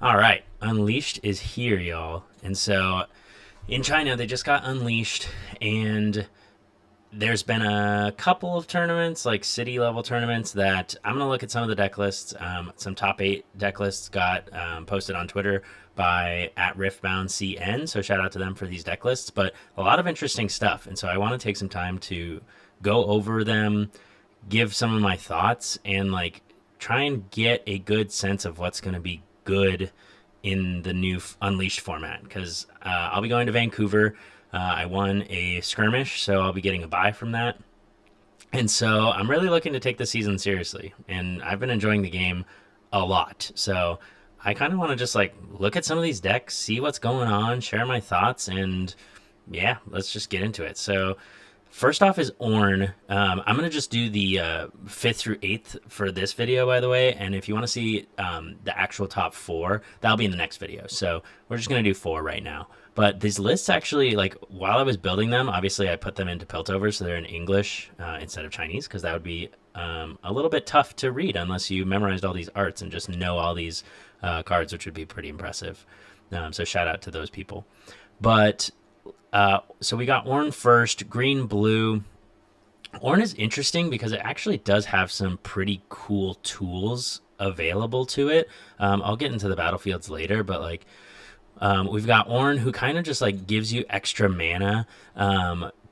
All right, Unleashed is here, y'all. And so in China, they just got Unleashed, and there's been a couple of tournaments, like city level tournaments, that I'm going to look at some of the deck lists. Some top eight deck lists got posted on Twitter by at Riftbound CN. So shout out to them for these deck lists, but a lot of interesting stuff. And so I want to take some time to go over them, give some of my thoughts, and like try and get a good sense of what's going to be good in the new Unleashed format because I'll be going to Vancouver. I won a skirmish, so I'll be getting a buy from that. And so I'm really looking to take the season seriously, and I've been enjoying the game a lot. So I kind of want to just like look at some of these decks, see what's going on, share my thoughts, and yeah, let's just get into it. So first off is Ornn. I'm going to just do the 5th through 8th for this video, by the way. And if you want to see the actual top 4, that'll be in the next video. So we're just going to do 4 right now. But these lists actually, like, while I was building them, obviously I put them into Piltover, so they're in English instead of Chinese, because that would be a little bit tough to read unless you memorized all these arts and just know all these cards, which would be pretty impressive. So shout out to those people. But so we got Ornn first, green, blue. Ornn is interesting because it actually does have some pretty cool tools available to it. I'll get into the battlefields later, but like we've got Ornn who kind of just like gives you extra mana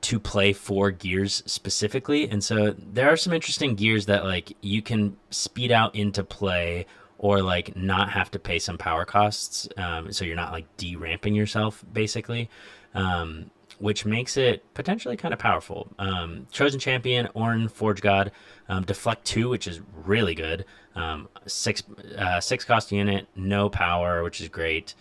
to play 4 gears specifically. And so there are some interesting gears that like you can speed out into play or like not have to pay some power costs. So you're not like de-ramping yourself basically. Which makes it potentially kind of powerful. Chosen Champion, Ornn, Forge God, Deflect 2, which is really good. 6 cost unit, no power, which is great.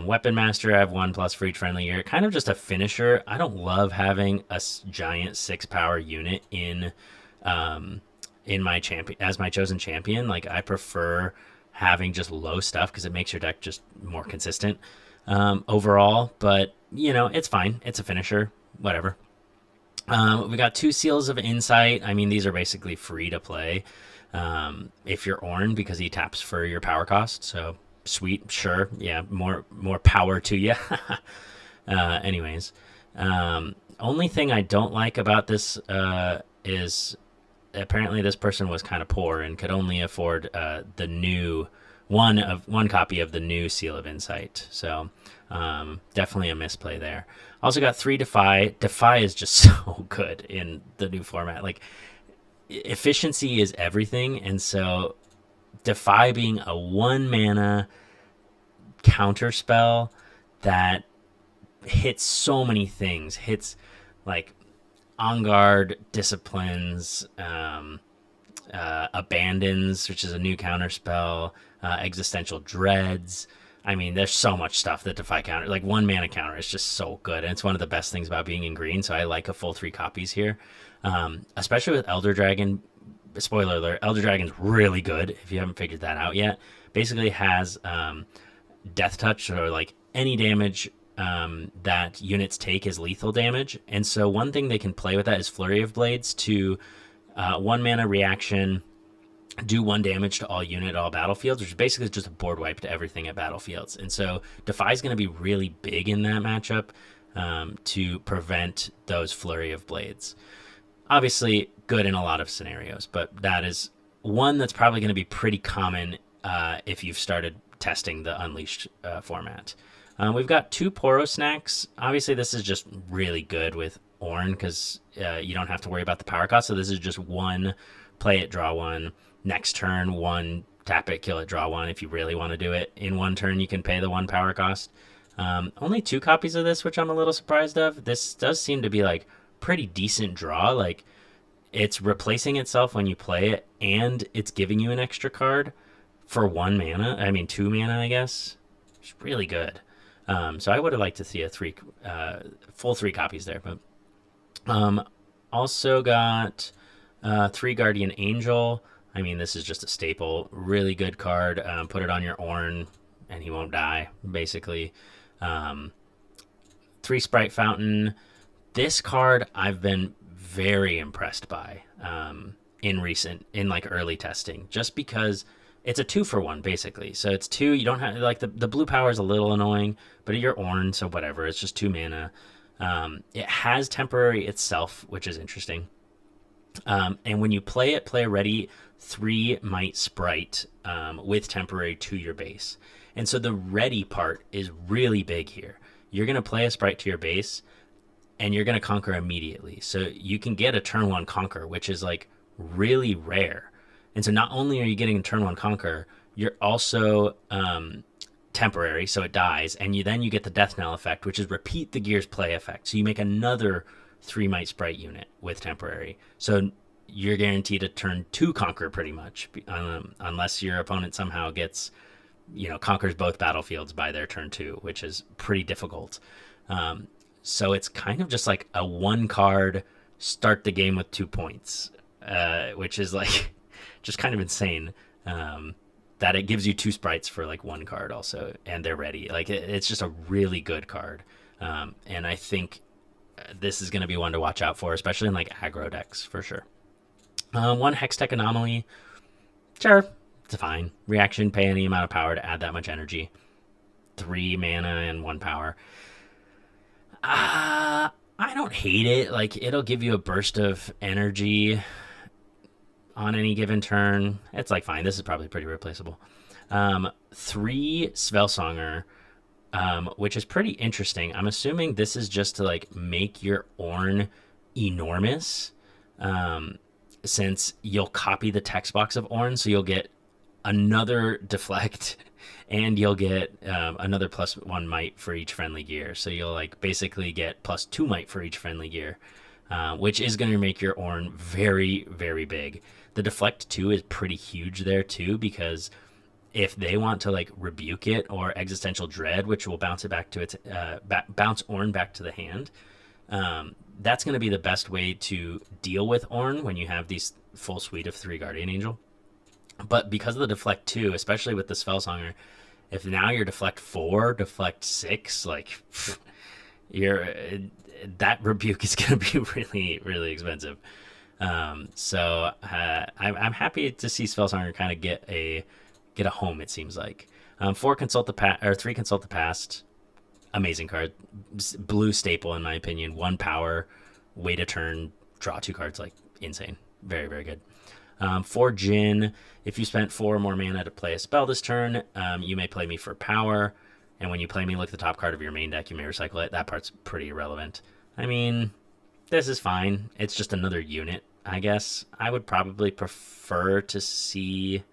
Weapon Master, I have 1+ for each friendly year. Kind of just a finisher. I don't love having a giant 6 power unit in my champion as my chosen champion. Like I prefer having just low stuff because it makes your deck just more consistent overall. But you know, it's fine. It's a finisher. Whatever. We got 2 Seals of Insight. I mean, these are basically free to play if you're Ornn because he taps for your power cost. So sweet, sure, yeah, more power to you. Anyways, only thing I don't like about this is apparently this person was kind of poor and could only afford the new one copy of the new Seal of Insight. So definitely a misplay there. Also got 3 Defy. Defy is just so good in the new format. Like efficiency is everything, and so Defy being a 1 mana counter spell that hits so many things. Hits like On Guard, Disciplines, Abandons, which is a new counter spell, Existential Dreads. I mean, there's so much stuff that Defy counter, like 1 mana counter is just so good. And it's one of the best things about being in green. So I like a full 3 copies here, especially with Elder Dragon. Spoiler alert, Elder Dragon's really good if you haven't figured that out yet. Basically has Death Touch, or like any damage that units take is lethal damage. And so one thing they can play with that is Flurry of Blades to 1 mana reaction, do 1 damage to all unit, all battlefields, which is basically just a board wipe to everything at battlefields. And so Defy is going to be really big in that matchup to prevent those Flurry of Blades. Obviously, good in a lot of scenarios, but that is one that's probably going to be pretty common if you've started testing the Unleashed format. We've got 2 Poro Snacks. Obviously, this is just really good with Ornn because you don't have to worry about the power cost. So this is just 1, play it, draw 1. Next turn, 1, tap it, kill it, draw 1. If you really want to do it in 1 turn, you can pay the 1 power cost. Only 2 copies of this, which I'm a little surprised of. This does seem to be like pretty decent draw. Like it's replacing itself when you play it, and it's giving you an extra card for 1 mana. I mean 2 mana, I guess. It's really good. So I would have liked to see a full 3 copies there, but also got 3 Guardian Angel. I mean, this is just a staple. Really good card. Put it on your Ornn, and he won't die, basically. 3 Sprite Fountain. This card I've been very impressed by in like early testing, just because it's a 2-for-1 basically. So it's two. You don't have like the blue power is a little annoying, but you're Ornn, so whatever. It's just 2 mana. It has temporary itself, which is interesting. And when you play it, play a ready 3 might sprite with temporary to your base. And so the ready part is really big here. You're going to play a sprite to your base, and you're going to conquer immediately. So you can get a turn one conquer, which is like really rare. And so not only are you getting a turn one conquer, you're also temporary, so it dies, and you get the death knell effect, which is repeat the gear's play effect. So you make another 3 might sprite unit with temporary. So you're guaranteed a turn two conquer pretty much, unless your opponent somehow gets, conquers both battlefields by their turn two, which is pretty difficult. So it's kind of just like a 1 card start the game with 2 points, which is like just kind of insane. That it gives you 2 sprites for like 1 card also, and they're ready. Like it's just a really good card, and I think this is going to be one to watch out for, especially in like aggro decks for sure. 1 Hextech Anomaly, sure, it's fine. Reaction, pay any amount of power to add that much energy. 3 mana and 1 power. I don't hate it. Like it'll give you a burst of energy on any given turn. It's like fine. This is probably pretty replaceable. 3 Spellsonger, which is pretty interesting. I'm assuming this is just to like make your Ornn enormous, since you'll copy the text box of Ornn, so you'll get another deflect, and you'll get another +1 might for each friendly gear. So you'll like basically get +2 might for each friendly gear, which is going to make your Ornn very, very big. The deflect 2 is pretty huge there too, because if they want to like rebuke it or existential dread, which will bounce it back to its bounce Ornn back to the hand, that's going to be the best way to deal with Ornn when you have these full suite of 3 Guardian Angel. But because of the deflect 2, especially with the Spellsonger, if now you're deflect 4, deflect 6, like you're that rebuke is going to be really, really expensive. So I'm happy to see Spellsonger kind of get a home. It seems like 3 Consult the Past, amazing card, blue staple in my opinion. 1 power, wait a turn, draw 2 cards, like insane, very, very good. 4 Jin, if you spent 4 or more mana to play a spell this turn, you may play me for power, and when you play me, look at the top card of your main deck. You may recycle it. That part's pretty irrelevant. I mean, this is fine. It's just another unit, I guess. I would probably prefer to see...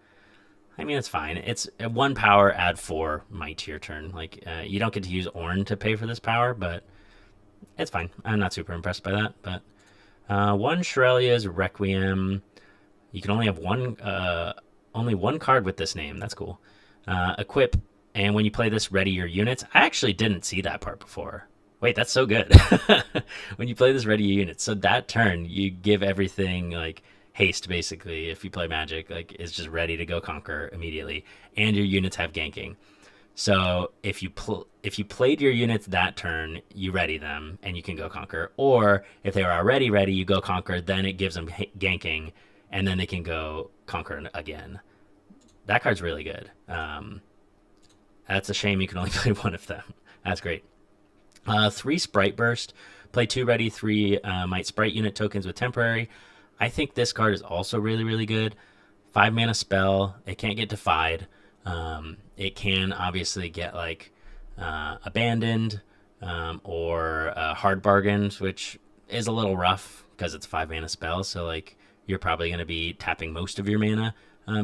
I mean, it's fine. It's 1 power, add 4 might to your turn. Like, you don't get to use Ornn to pay for this power, but it's fine. I'm not super impressed by that. But 1 Shirelia's Requiem. You can only have only 1 card with this name. That's cool. Equip, and when you play this, ready your units. I actually didn't see that part before. Wait, that's so good. When you play this, ready your units. So that turn, you give everything like haste, basically. If you play Magic, like it's just ready to go conquer immediately, and your units have ganking. So if you played your units that turn, you ready them, and you can go conquer. Or if they are already ready, you go conquer. Then it gives them ganking, and then they can go conquer again. That card's really good. That's a shame you can only play 1 of them. That's great. 3 Sprite Burst. Play 2 ready, 3 might sprite unit tokens with temporary. I think this card is also really, really good. 5 mana spell. It can't get defied. It can obviously get like abandoned or hard bargained, which is a little rough because it's a 5 mana spell. So like you're probably going to be tapping most of your mana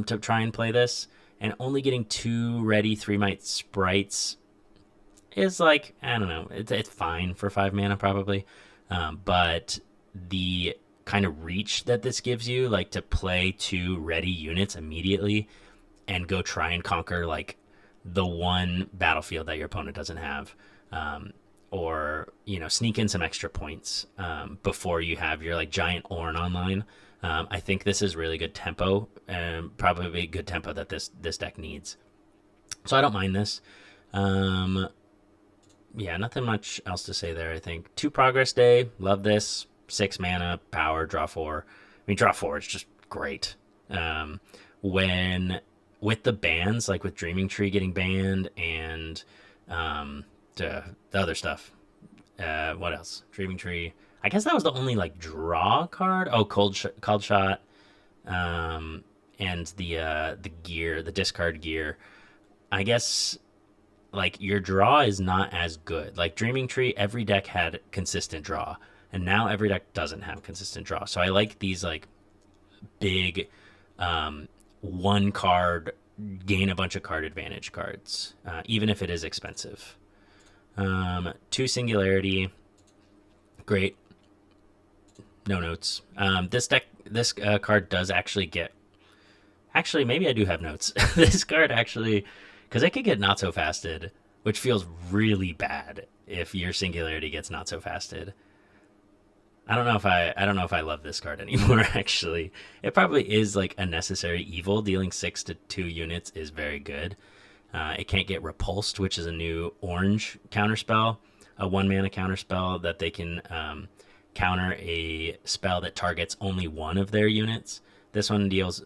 to try and play this. And only getting 2 ready 3 might sprites is like, I don't know, it's fine for 5 mana probably. But the kind of reach that this gives you, like to play 2 ready units immediately and go try and conquer like the one battlefield that your opponent doesn't have, or sneak in some extra points before you have your like giant Ornn online. I think this is really good tempo, and probably good tempo that this deck needs. So I don't mind this. Yeah, nothing much else to say there, I think. 2 Progress Day, love this. 6 mana, power, draw 4. I mean, draw 4 is just great. When with the bans, like with Dreaming Tree getting banned and um, the other stuff. What else? Dreaming Tree. I guess that was the only like draw card. Oh, cold shot, um, and the gear, the discard gear. I guess like your draw is not as good. Like Dreaming Tree, every deck had consistent draw, and now every deck doesn't have consistent draw. So I like these like big um, one card gain a bunch of card advantage cards, even if it is expensive. Two Singularity, great. No notes. This card does actually get. Actually, maybe I do have notes. This card actually, because it could get not so fasted, which feels really bad if your Singularity gets not so fasted. I don't know if I love this card anymore. Actually, it probably is like a necessary evil. Dealing 6 to 2 units is very good. It can't get repulsed, which is a new orange counterspell, a 1 mana counterspell that they can counter a spell that targets only one of their units. This one deals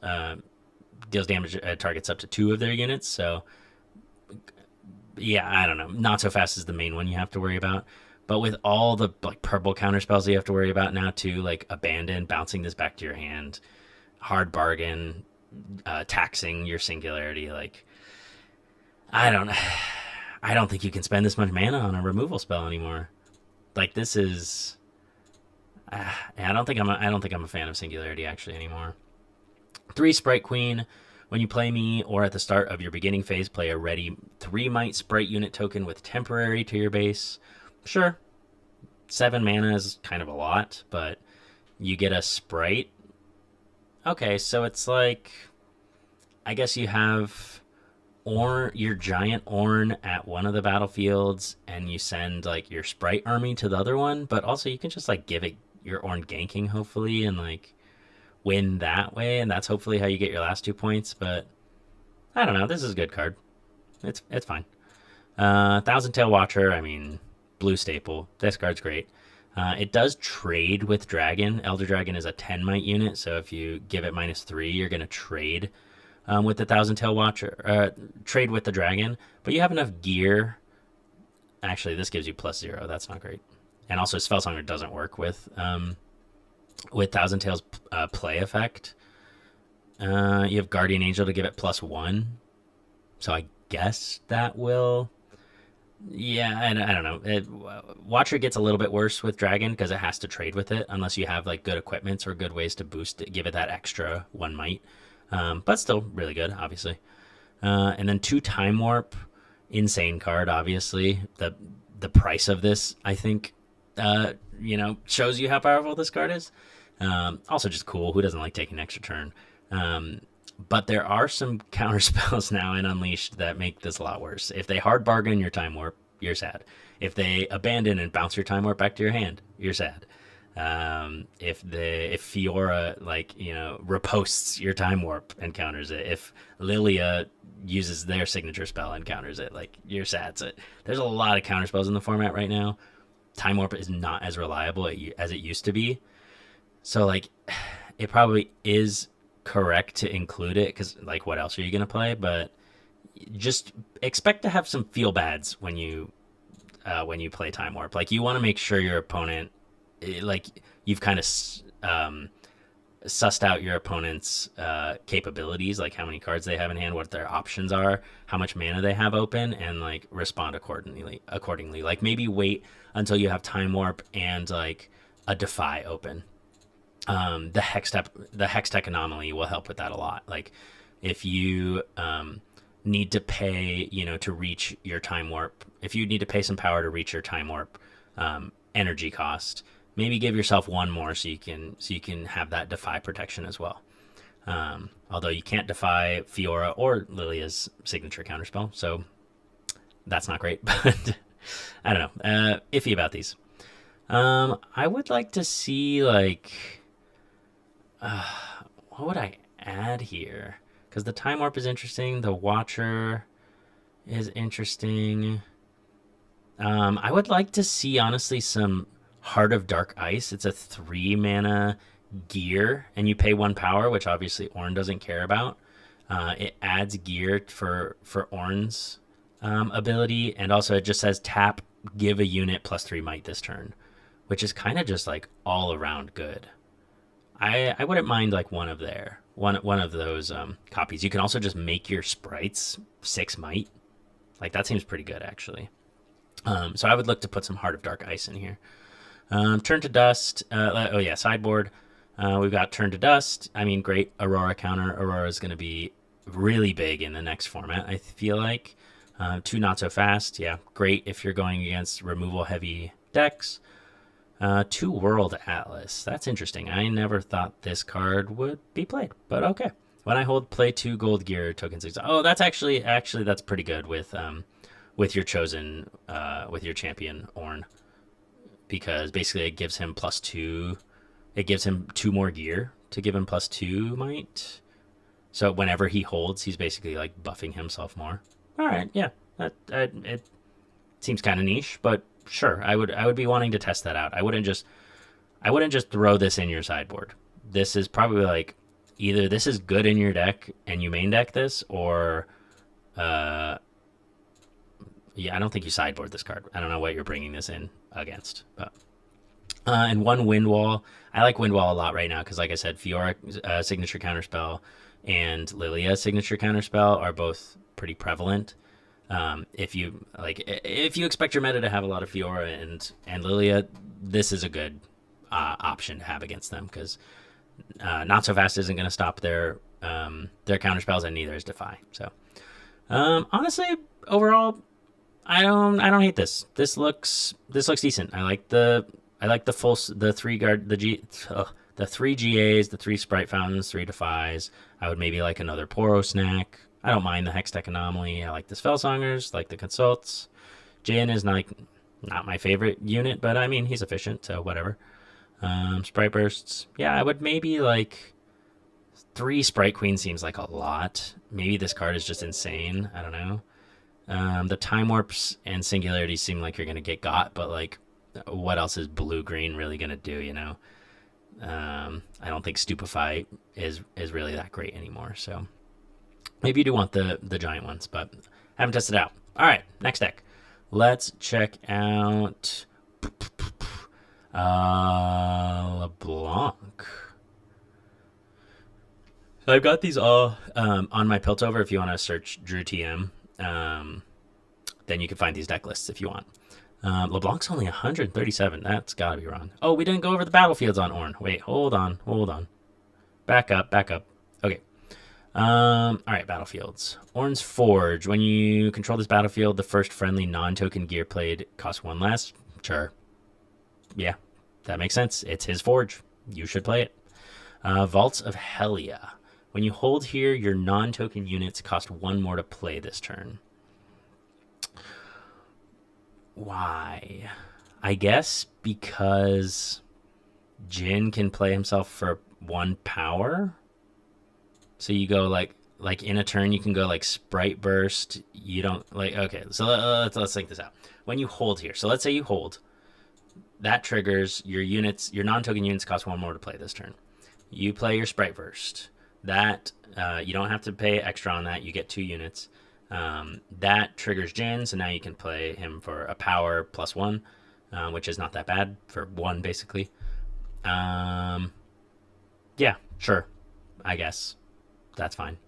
damage targets up to 2 of their units. So yeah, I don't know. Not so fast is the main one you have to worry about. But with all the like purple counter spells you have to worry about now too, like abandon, bouncing this back to your hand, hard bargain, taxing your singularity, like I don't I don't think you can spend this much mana on a removal spell anymore. Like this is I don't think I'm a fan of singularity actually anymore. 3 Sprite Queen. When you play me or at the start of your beginning phase, play a ready 3 Might Sprite unit token with temporary to your base. Sure, 7 mana is kind of a lot, but you get a Sprite. Okay, so it's like, I guess you have your giant Ornn at one of the battlefields, and you send like your Sprite army to the other one, but also you can just like give it your Ornn ganking, hopefully, and like win that way, and that's hopefully how you get your last 2 points. But I don't know. This is a good card. It's fine. Thousand Tail Watcher. I mean, blue staple. This card's great. It does trade with Dragon. Elder Dragon is a 10 might unit, so if you give it -3, you're gonna trade with the Thousand Tail Watcher. Trade with the Dragon, but you have enough gear. Actually, this gives you +0. That's not great. And also, Spellsonger doesn't work with Thousand Tails play effect. You have Guardian Angel to give it +1. So I guess that will. Yeah, I don't know. Watcher gets a little bit worse with Dragon because it has to trade with it unless you have like good equipments or good ways to boost it, give it that extra 1 might. But still really good, obviously. And then 2 Time Warp, insane card. Obviously, the price of this, I think, shows you how powerful this card is. Also, just cool. Who doesn't like taking an extra turn? But there are some counter spells now in Unleashed that make this a lot worse. If they hard bargain your Time Warp, you're sad. If they abandon and bounce your Time Warp back to your hand, you're sad. If Fiora reposts your Time Warp and counters it, if Lilia uses their signature spell and counters it, like you're sad. So there's a lot of counter spells in the format right now. Time Warp is not as reliable as it used to be. So like, it probably is correct to include it because like, what else are you gonna play? But just expect to have some feel bads when you play Time Warp. Like you want to make sure your opponent, like you've kind of sussed out your opponent's capabilities, like how many cards they have in hand, what their options are, how much mana they have open, and like respond accordingly. Like maybe wait until you have Time Warp and like a Defy open. The Hextech anomaly will help with that a lot. Like if you need to pay, to reach your Time Warp, if you need to pay some power to reach your Time Warp energy cost, maybe give yourself 1 more so you can have that Defy protection as well. Although you can't defy Fiora or Lilia's signature counterspell, so that's not great. But I don't know, iffy about these. I would like to see like. What would I add here? Because the Time Warp is interesting. The Watcher is interesting. I would like to see, honestly, some Heart of Dark Ice. It's a 3 mana gear, and you pay 1 power, which obviously Ornn doesn't care about. It adds gear for Ornn's ability, and also it just says tap, give a unit +3 might this turn, which is kind of just like all around good. I wouldn't mind like one of those copies. You can also just make your sprites 6 might. Like that seems pretty good actually. So I would look to put some Heart of Dark Ice in here. Turn to Dust. Oh yeah, sideboard. We've got Turn to Dust. I mean, great Aurora counter. Aurora is going to be really big in the next format, I feel like. 2 Not So Fast. Yeah, great if you're going against removal heavy decks. 2 World Atlas. That's interesting. I never thought this card would be played, but okay. When I hold, play 2 Gold Gear tokens. Oh, that's actually that's pretty good with your chosen with your champion Ornn, because basically it gives him +2. It gives him 2 more gear to give him +2 might. So whenever he holds, he's basically like buffing himself more. All right, yeah, it seems kind of niche, but sure, I would be wanting to test that out. I wouldn't just throw this in your sideboard. This is probably like either this is good in your deck and you main deck this, or yeah, I don't think you sideboard this card. I don't know what you're bringing this in against, but and 1 Wind Wall. I like Wind Wall a lot right now because, like I said, Fiora signature counterspell and Lilia signature counterspell are both pretty prevalent. If you expect your meta to have a lot of Fiora and Lilia, this is a good option to have against them because Not So Fast isn't going to stop their counterspells, and neither is Defy. So honestly, overall, I don't hate this. This looks decent. I like the the 3 guard the 3 GAs, the 3 Sprite Fountains, 3 Defies. I would maybe like another Poro Snack. I don't mind the Hextech Anomaly. I like the Spellsongers, like the Consults. Jin is not my favorite unit, but I mean he's efficient, so whatever. Sprite Bursts. Yeah, I would maybe like 3 Sprite Queen seems like a lot. Maybe this card is just insane. I don't know. The Time Warps and Singularities seem like you're gonna get got, but like, what else is blue green really gonna do? You know, I don't think Stupefy is really that great anymore. So maybe you do want the giant ones, but haven't tested it out. All right, next deck. Let's check out LeBlanc. So I've got these all on my Piltover. If you want to search Drew TM, then you can find these deck lists if you want. LeBlanc's only 137. That's gotta be wrong. Oh, we didn't go over the battlefields on Ornn. Wait, hold on. Back up. Okay. All right, battlefields. Ornn's Forge. When you control this battlefield, the first friendly non-token gear played costs 1 less. Sure. Yeah, that makes sense. It's his Forge. You should play it. Vaults of Helia. When you hold here, your non-token units cost 1 more to play this turn. Why? I guess because Jin can play himself for 1 power. So you go like in a turn you can go like Sprite Burst. You don't like okay. So let's think this out. When you hold here, so let's say you hold, that triggers your units. Your non-token units cost 1 more to play this turn. You play your Sprite Burst. That you don't have to pay extra on that. You get 2 units. That triggers Jin, so now you can play him for a power +1, which is not that bad for 1 basically. Yeah, sure. I guess that's fine.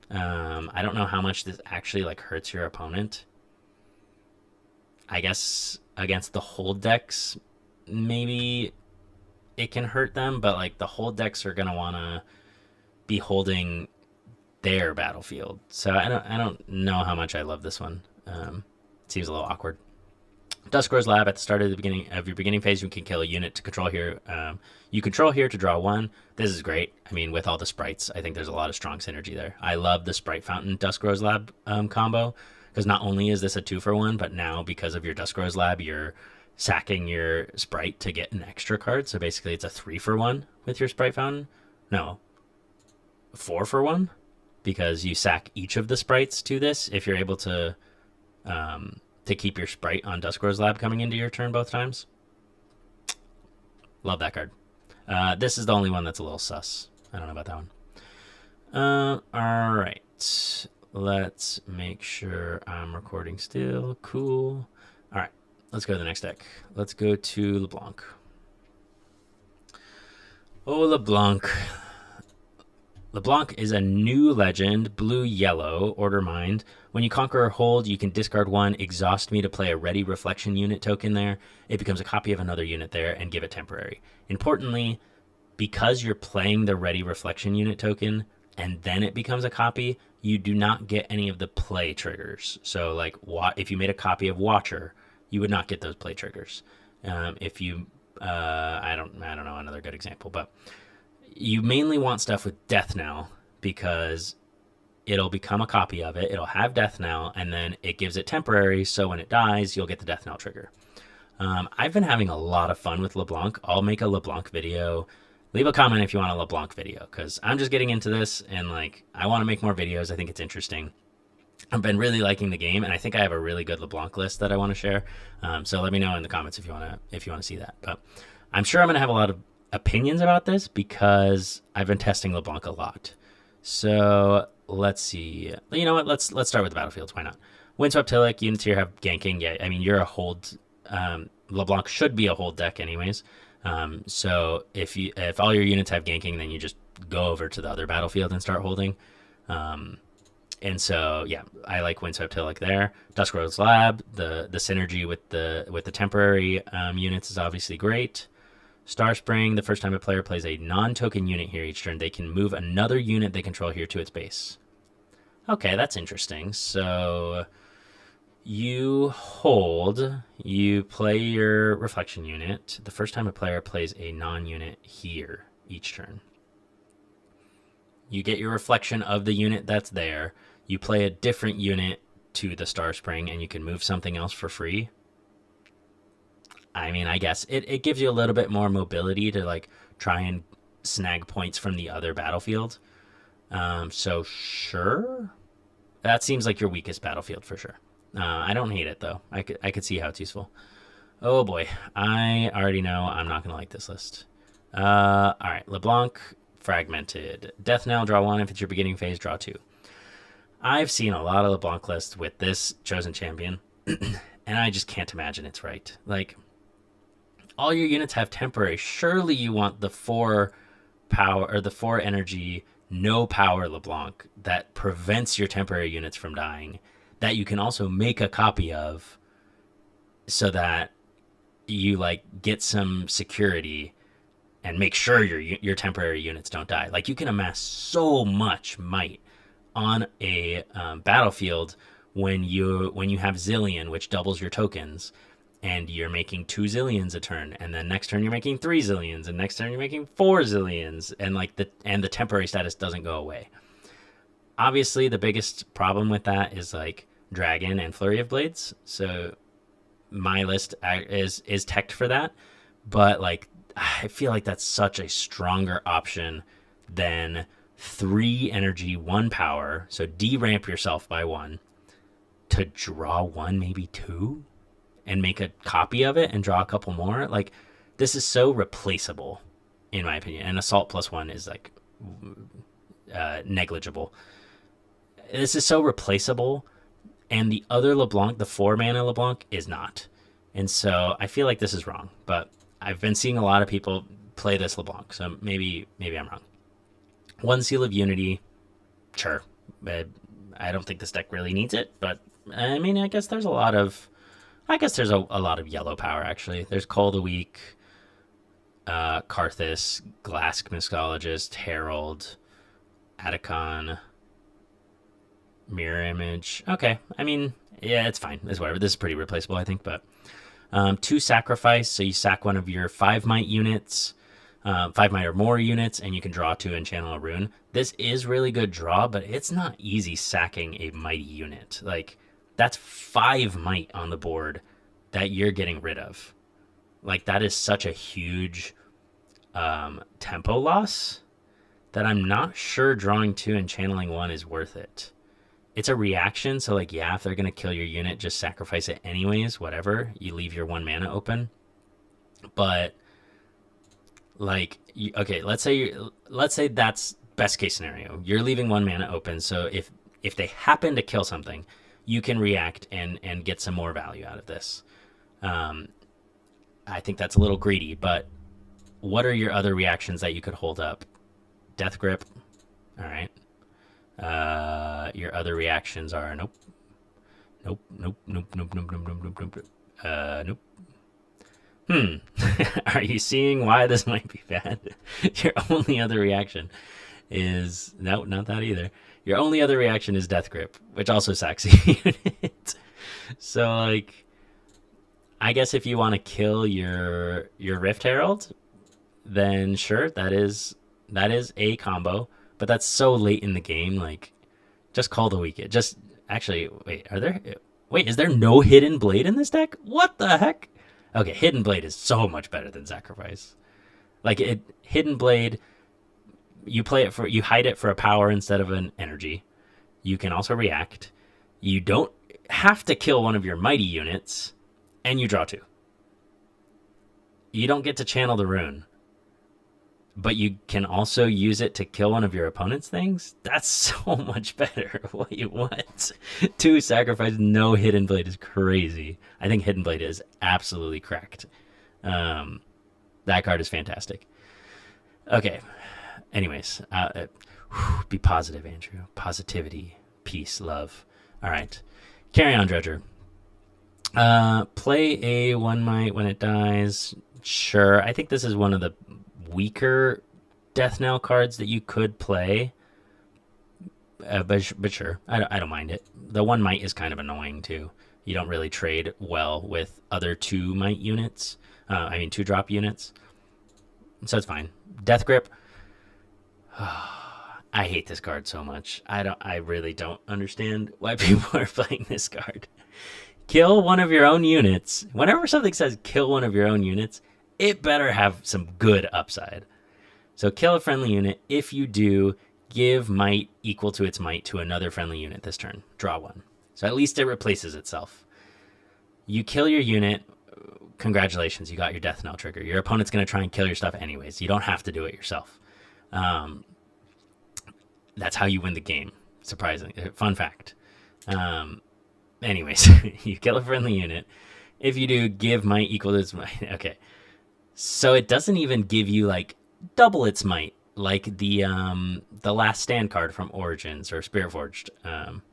I don't know how much this actually like hurts your opponent. I guess against the hold decks, maybe it can hurt them, but like the hold decks are gonna wanna be holding their battlefield. So I don't know how much I love this one. It seems a little awkward. Duskro's Lab. At the start of your beginning phase, you can kill a unit to control here. You control here to draw 1. This is great. I mean, with all the sprites, I think there's a lot of strong synergy there. I love the Sprite Fountain Duskro's Lab combo, because not only is this a 2-for-1, but now because of your Duskro's Lab, you're sacking your Sprite to get an extra card. So basically, it's a 3-for-1 with your Sprite Fountain. No, 4-for-1, because you sack each of the sprites to this if you're able to keep your Sprite on Duskro's Lab coming into your turn both times. Love that card. This is the only one that's a little sus. I don't know about that one. All right. Let's make sure I'm recording still. Cool. All right. Let's go to the next deck. Let's go to LeBlanc. Oh, LeBlanc. LeBlanc is a new legend, blue-yellow, order mind. When you conquer or hold, you can discard one, exhaust me to play a ready reflection unit token there. It becomes a copy of another unit there and give it temporary. Importantly, because you're playing the ready reflection unit token and then it becomes a copy, you do not get any of the play triggers. So, like, if you made a copy of Watcher, you would not get those play triggers. If you, I don't know another good example, but you mainly want stuff with Death Knell because it'll become a copy of it. It'll have Death Knell, and then it gives it temporary. So when it dies, you'll get the Death Knell trigger. I've been having a lot of fun with LeBlanc. I'll make a LeBlanc video. Leave a comment if you want a LeBlanc video, because I'm just getting into this and like I want to make more videos. I think it's interesting. I've been really liking the game, and I think I have a really good LeBlanc list that I want to share. So let me know in the comments if you want to see that. But I'm sure I'm going to have a lot of opinions about this because I've been testing LeBlanc a lot. So let's see. You know what? Let's start with the battlefields. Why not? Windswept Hillock, units here have ganking. Yeah, I mean you're a hold. LeBlanc should be a hold deck anyways. So if all your units have ganking, then you just go over to the other battlefield and start holding. And so yeah, I like Windswept Hillock there. Duskroad's Lab, the synergy with the temporary units is obviously great. Star Spring, the first time a player plays a non-token unit here each turn, they can move another unit they control here to its base. Okay, that's interesting. So you hold, you play your reflection unit. The first time a player plays a non-unit here each turn. You get your reflection of the unit that's there. You play a different unit to the Star Spring, and you can move something else for free. I mean, I guess it gives you a little bit more mobility to like try and snag points from the other battlefield. So sure, that seems like your weakest battlefield for sure. I don't hate it though. I could see how it's useful. Oh boy, I already know I'm not gonna like this list. All right, LeBlanc, fragmented. Death Knell, draw one. If it's your beginning phase, draw two. I've seen a lot of LeBlanc lists with this chosen champion, and I just can't imagine it's right. Like, all your units have temporary. Surely you want the 4 power or the 4 energy, no power LeBlanc that prevents your temporary units from dying, that you can also make a copy of so that you like get some security and make sure your temporary units don't die. Like you can amass so much might on a battlefield when you have Zillion, which doubles your tokens, and you're making 2 zillions a turn, and then next turn you're making 3 zillions, and next turn you're making 4 zillions, and like the temporary status doesn't go away. Obviously, the biggest problem with that is like Dragon and Flurry of Blades. So my list is teched for that, but like I feel like that's such a stronger option than 3 energy, 1 power. So de-ramp yourself by 1 to draw 1, maybe 2, and make a copy of it and draw a couple more. Like this is so replaceable, in my opinion. And Assault +1 is like negligible. This is so replaceable, and the other LeBlanc, the 4 mana LeBlanc, is not. And so I feel like this is wrong. But I've been seeing a lot of people play this LeBlanc, so maybe I'm wrong. 1 Seal of Unity, sure. I don't think this deck really needs it, but I mean, I guess there's a lot of yellow power actually. There's Call of the Week, Karthus, Glass Mycologist, Herald, Atacon, Mirror Image. Okay, I mean, yeah, it's fine. It's whatever. This is pretty replaceable, I think. But 2 Sacrifice, so you sack one of your 5 might units, 5 might or more units, and you can draw 2 and channel a rune. This is really good draw, but it's not easy sacking a mighty unit. Like that's 5 might on the board that you're getting rid of. Like that is such a huge tempo loss that I'm not sure drawing 2 and channeling 1 is worth it. It's a reaction, so like yeah, if they're gonna kill your unit, just sacrifice it anyways. Whatever, you leave your 1 mana open. But like, okay, let's say that's best case scenario. You're leaving 1 mana open, so if they happen to kill something, you can react and get some more value out of this. Um, I think that's a little greedy, but what are your other reactions that you could hold up? Death Grip. All right. Your other reactions are nope, nope, nope, nope, nope, nope, nope, nope, nope, nope. Nope. Are you seeing why this might be bad? Your only other reaction is no, not that either. Your only other reaction is Death Grip, which also sacks a unit. So like, I guess if you want to kill your Rift Herald, then sure, that is a combo. But that's so late in the game. Like, just call the weekend. Just actually, wait. Wait, is there no Hidden Blade in this deck? What the heck? Okay, Hidden Blade is so much better than Sacrifice. Like Hidden Blade, you hide it for a power instead of an energy. You can also react. You don't have to kill one of your mighty units, and you draw 2. You don't get to channel the rune, but you can also use it to kill one of your opponent's things. That's so much better. Wait, what? 2 sacrifice, no Hidden Blade is crazy. I think Hidden Blade is absolutely cracked. That card is fantastic. Okay. Anyways, be positive, Andrew. Positivity, peace, love. All right. Carry on, Dredger. Play a 1 might when it dies. Sure. I think this is one of the weaker Death Knell cards that you could play. But sure. I don't mind it. The 1 might is kind of annoying, too. You don't really trade well with other 2 might units. 2-drop units. So it's fine. Death Grip. I hate this card so much. I really don't understand why people are playing this card. Kill one of your own units. Whenever something says kill one of your own units, it better have some good upside. So kill a friendly unit. If you do, give might equal to its might to another friendly unit this turn. Draw 1. So at least it replaces itself. You kill your unit. Congratulations, you got your Death Knell trigger. Your opponent's going to try and kill your stuff anyways. You don't have to do it yourself. That's how you win the game. Surprising. Fun fact. Anyways, you kill a friendly unit. If you do, give might equal to its might. Okay. So it doesn't even give you like double its might, like the Last Stand card from Origins or Spirit Forged.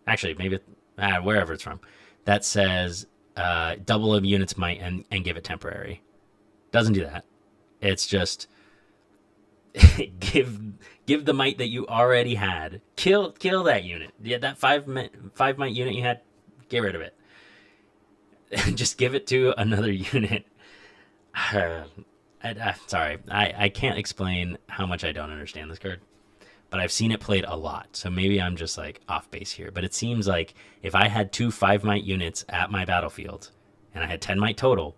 Actually, maybe wherever it's from. That says double a unit's might and give it temporary. Doesn't do that. It's just give the might that you already had. Kill that unit. Yeah, that 5 might unit you had. Get rid of it. Just give it to another unit. Sorry, I can't explain how much I don't understand this card, but I've seen it played a lot, so maybe I'm just like off base here. But it seems like if I had 2 5 might units at my battlefield, and I had 10 might total,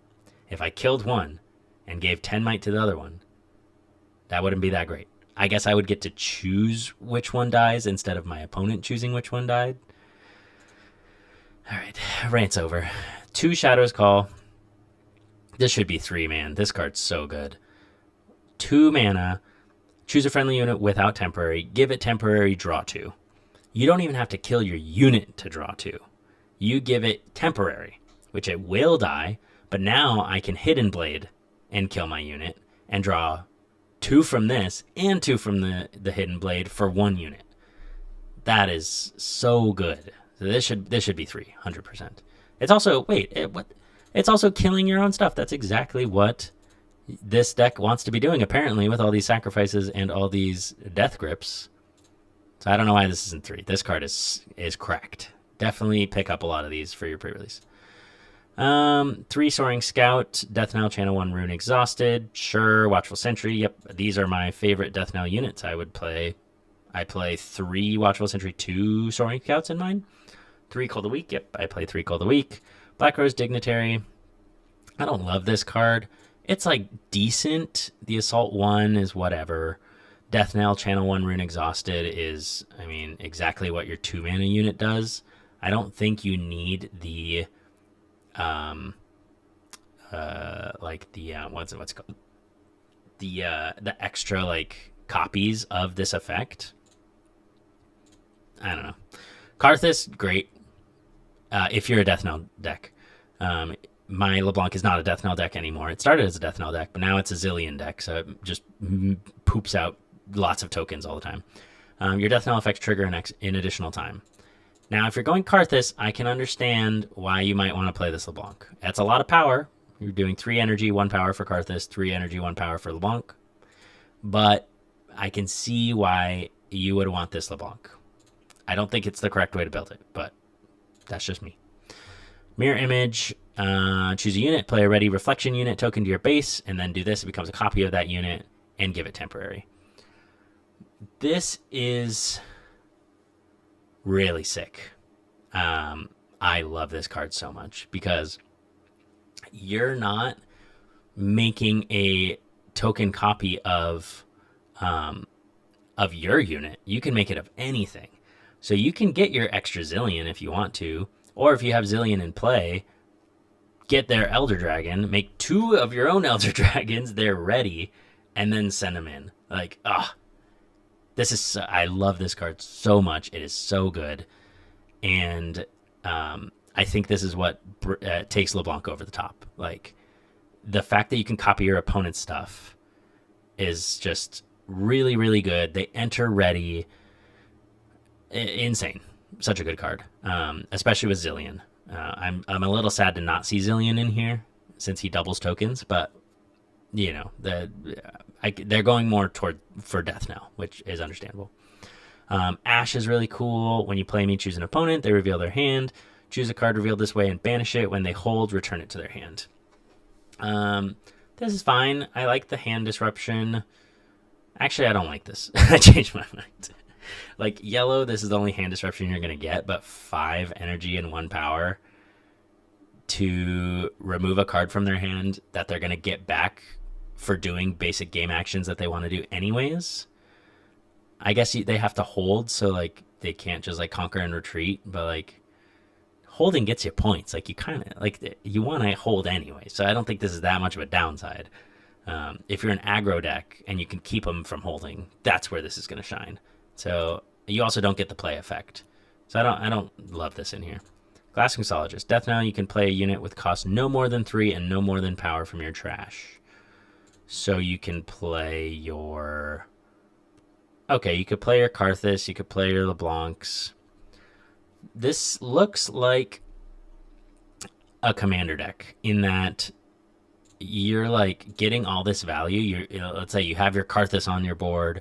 if I killed one and gave 10 might to the other one, that wouldn't be that great. I guess I would get to choose which one dies instead of my opponent choosing which one died. All right, rant's over. 2 Shadows Call. This should be 3, man. This card's so good. 2 mana. Choose a friendly unit without temporary. Give it temporary, draw 2. You don't even have to kill your unit to draw 2. You give it temporary, which it will die, but now I can Hidden Blade and kill my unit and draw 2 from this and 2 from the Hidden Blade for 1 unit. That is so good. So this should be 3, 100%. It's also It's also killing your own stuff. That's exactly what this deck wants to be doing, apparently, with all these sacrifices and all these death grips. So I don't know why this isn't 3. This card is cracked. Definitely pick up a lot of these for your pre-release. 3 Soaring Scout, Death Knell, Channel 1, Rune Exhausted. Sure, Watchful Sentry. Yep, these are my favorite Death Knell units. I play 3 Watchful Sentry, 2 Soaring Scouts in mine. 3 Cold a Week. Yep, I play 3 Cold a Week. Black Rose Dignitary. I don't love this card. It's like decent. The Assault 1 is whatever. Death Knell, Channel 1, Rune Exhausted is, exactly what your 2 mana unit does. I don't think you need the what's it called? The extra like copies of this effect. I don't know. Karthus, great. If you're a Death Knell deck. My LeBlanc is not a Death Knell deck anymore. It started as a Death Knell deck, but now it's a Zillion deck, so it just poops out lots of tokens all the time. Your Death Knell effects trigger in additional time. Now, if you're going Karthus, I can understand why you might want to play this LeBlanc. That's a lot of power. You're doing 3 energy, 1 power for Karthus, 3 energy, 1 power for LeBlanc. But I can see why you would want this LeBlanc. I don't think it's the correct way to build it, but that's just me. Mirror image, choose a unit, play a ready reflection unit token to your base, and then do this. It becomes a copy of that unit and give it temporary. This is really sick. I love this card so much because you're not making a token copy of your unit. You can make it of anything. So you can get your extra Zillion if you want to, or if you have Zillion in play, get their Elder Dragon, make 2 of your own Elder Dragons, they're ready, and then send them in. Like, this is, I love this card so much. It is so good. And I think this is what takes LeBlanc over the top. Like, the fact that you can copy your opponent's stuff is just really, really good. They enter ready. Insane. Such a good card, especially with Zillion. I'm a little sad to not see Zillion in here since he doubles tokens, but you know they're going more for Death Knell, which is understandable. Ash is really cool. When you play me, choose an opponent. They reveal their hand. Choose a card revealed this way and banish it. When they hold, return it to their hand. This is fine. I like the hand disruption. Actually, I don't like this. I changed my mind. Like, yellow, this is the only hand disruption you're going to get, but 5 energy and 1 power to remove a card from their hand that they're going to get back for doing basic game actions that they want to do anyways. I guess they have to hold, so, like, they can't just, like, conquer and retreat, but, like, holding gets you points. Like, you kind of, like, you want to hold anyway, so I don't think this is that much of a downside. If you're an aggro deck and you can keep them from holding, that's where this is going to shine. So you also don't get the play effect. So I don't love this in here. Glass Mixologist. Death Knell, you can play a unit with cost no more than 3 and no more than power from your trash. So you can play your... Okay, you could play your Karthus, you could play your LeBlancs. This looks like a commander deck in that you're like getting all this value. Let's say you have your Karthus on your board,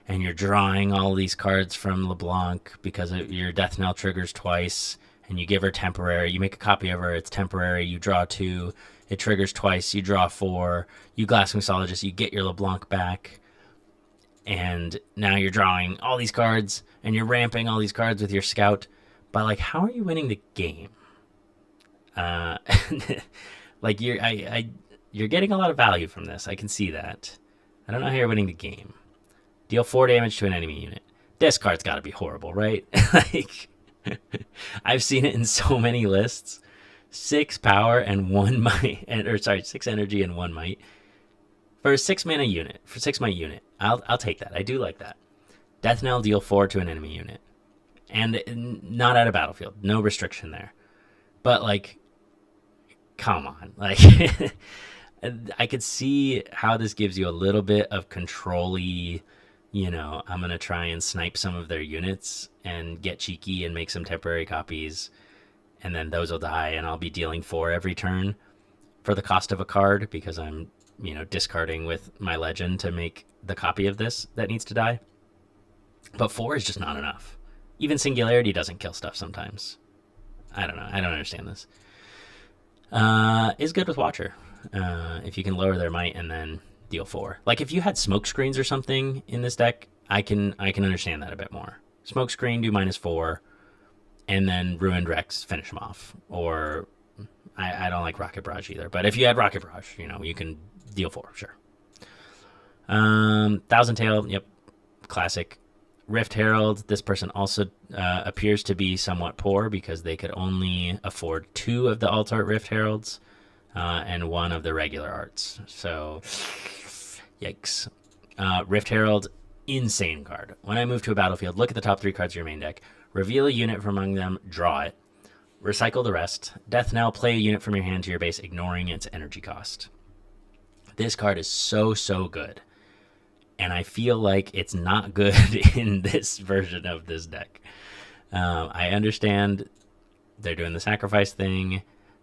and you're drawing all these cards from LeBlanc because your Death Knell triggers twice, and you give her temporary. You make a copy of her, it's temporary. You draw 2, it triggers twice. You draw 4. You Glass Mixologist, you get your LeBlanc back, and now you're drawing all these cards, and you're ramping all these cards with your Scout. But like, how are you winning the game? Like you're getting a lot of value from this. I can see that. I don't know how you're winning the game. Deal 4 damage to an enemy unit. This card's got to be horrible, right? Like, I've seen it in so many lists. 6 power and 1 might, 6 energy and 1 might for a 6 mana unit. For 6 might unit, I'll take that. I do like that. Death Knell, deal 4 to an enemy unit, and not at a battlefield. No restriction there. But like, come on, like. I could see how this gives you a little bit of control-y. You know, I'm going to try and snipe some of their units and get cheeky and make some temporary copies. And then those will die, and I'll be dealing 4 every turn for the cost of a card because I'm, you know, discarding with my legend to make the copy of this that needs to die. But 4 is just not enough. Even Singularity doesn't kill stuff sometimes. I don't know. I don't understand this. Is good with Watcher. If you can lower their might and then deal 4. Like if you had smoke screens or something in this deck, I can understand that a bit more. Smoke screen, do -4, and then Ruined Rex, finish them off. Or I don't like Rocket Barrage either. But if you had Rocket Barrage, you know, you can deal 4, sure. Thousand Tail, yep, classic. Rift Herald, this person also appears to be somewhat poor because they could only afford 2 of the alt art Rift Heralds and 1 of the regular arts. So, yikes. Rift Herald, insane card. When I move to a battlefield, look at the top 3 cards of your main deck, reveal a unit from among them, draw it, recycle the rest. Death Knell, play a unit from your hand to your base, ignoring its energy cost. This card is so, so good. And I feel like it's not good in this version of this deck. I understand they're doing the sacrifice thing.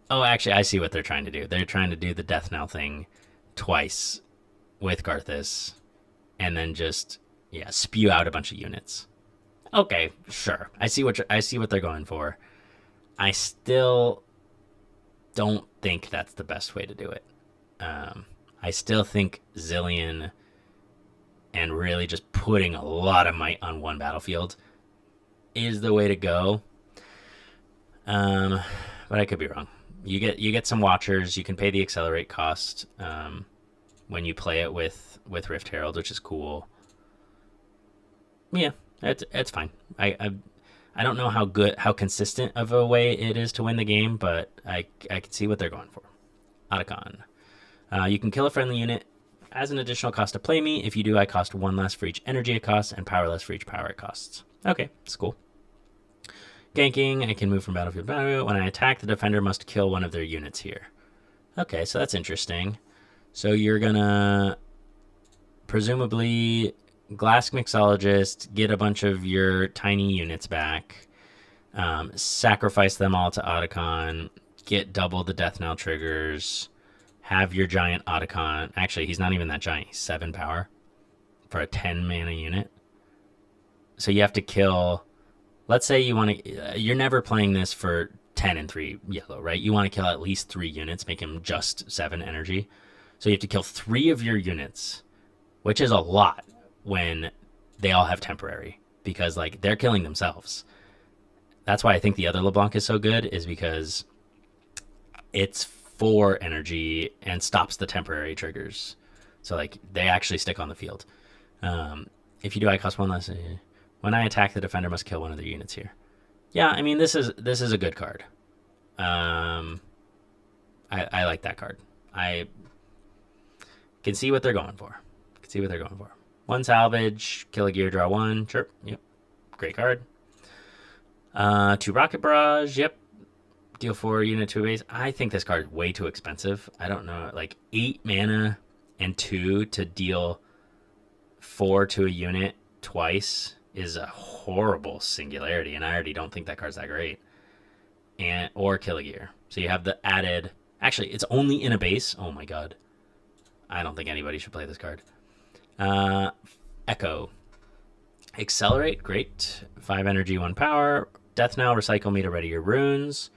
Oh, actually, I see what they're trying to do. They're trying to do the Death Knell thing twice with Garthus, and then just spew out a bunch of units. Okay, sure. I see what they're going for. I still don't think that's the best way to do it. I still think Zillion and really just putting a lot of might on one battlefield is the way to go. But I could be wrong. You get some Watchers. You can pay the accelerate cost when you play it with Rift Herald, which is cool. Yeah, it's fine. I don't know how consistent of a way it is to win the game, but I can see what they're going for. Otacon. You can kill a friendly unit as an additional cost to play me. If you do, I cost 1 less for each energy it costs and power less for each power it costs. Okay, that's cool. Ganking, I can move from battlefield to battlefield. When I attack, the defender must kill one of their units here. Okay, so that's interesting. So you're gonna presumably Glass Mixologist, get a bunch of your tiny units back, sacrifice them all to Otacon, get double the Death Knell triggers, have your giant Otacon. Actually, he's not even that giant. He's 7 power for a 10 mana unit. So you have to kill. Let's say you want to. You're never playing this for 10 and 3 yellow, right? You want to kill at least 3 units, make him just 7 energy. So you have to kill 3 of your units, which is a lot when they all have temporary, because like they're killing themselves. That's why I think the other LeBlanc is so good, is because it's 4 energy and stops the temporary triggers. So like they actually stick on the field. If you do, I cost 1 less. When I attack, the defender must kill one of their units here. Yeah, I mean this is a good card. I like that card. I can see what they're going for. 1 salvage, kill a gear, draw 1. Sure. Yep. Great card. 2 rocket barrage. Yep. Deal 4 unit to a base. I think this card is way too expensive. I don't know. Like 8 mana and 2 to deal 4 to a unit twice is a horrible singularity, and I already don't think that card's that great. Or kill a gear. So you have the added. Actually, it's only in a base. Oh my god. I don't think anybody should play this card. Echo. Accelerate, great. 5 energy, 1 power. Death Knell, recycle me to ready your runes.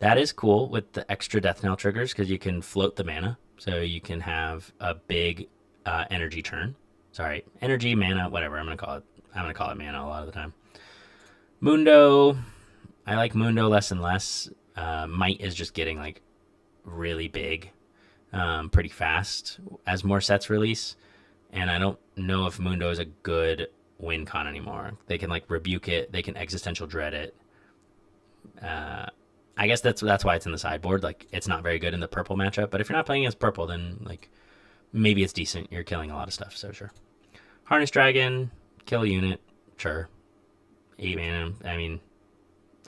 That is cool with the extra Death Knell triggers, because you can float the mana. So you can have a big energy turn. Sorry, energy, mana, whatever I'm going to call it. I'm going to call it mana a lot of the time. Mundo. I like Mundo less and less. Might is just getting like really big pretty fast as more sets release. And I don't know if Mundo is a good win con anymore. They can like rebuke it. They can existential dread it. I guess that's why it's in the sideboard. Like it's not very good in the purple matchup. But if you're not playing against purple, then like maybe it's decent. You're killing a lot of stuff. So sure. Harness Dragon, kill a unit. Sure. 8 mana. I mean,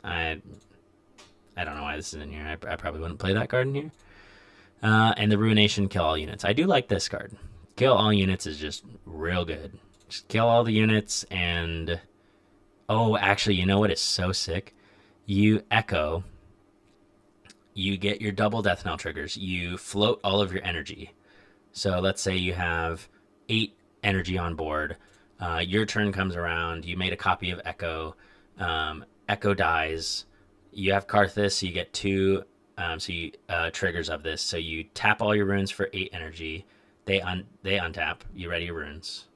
I don't know why this is in here. I probably wouldn't play that card in here. And the Ruination, kill all units. I do like this card. Kill all units is just real good. Just kill all the units and... Oh, actually, you know what is so sick? You echo. You get your double Death Knell triggers. You float all of your energy. So let's say you have 8 energy on board. Your turn comes around. You made a copy of Echo. Echo dies. You have Karthus, so you get 2 triggers of this. So you tap all your runes for 8 energy. They untap. You ready your runes.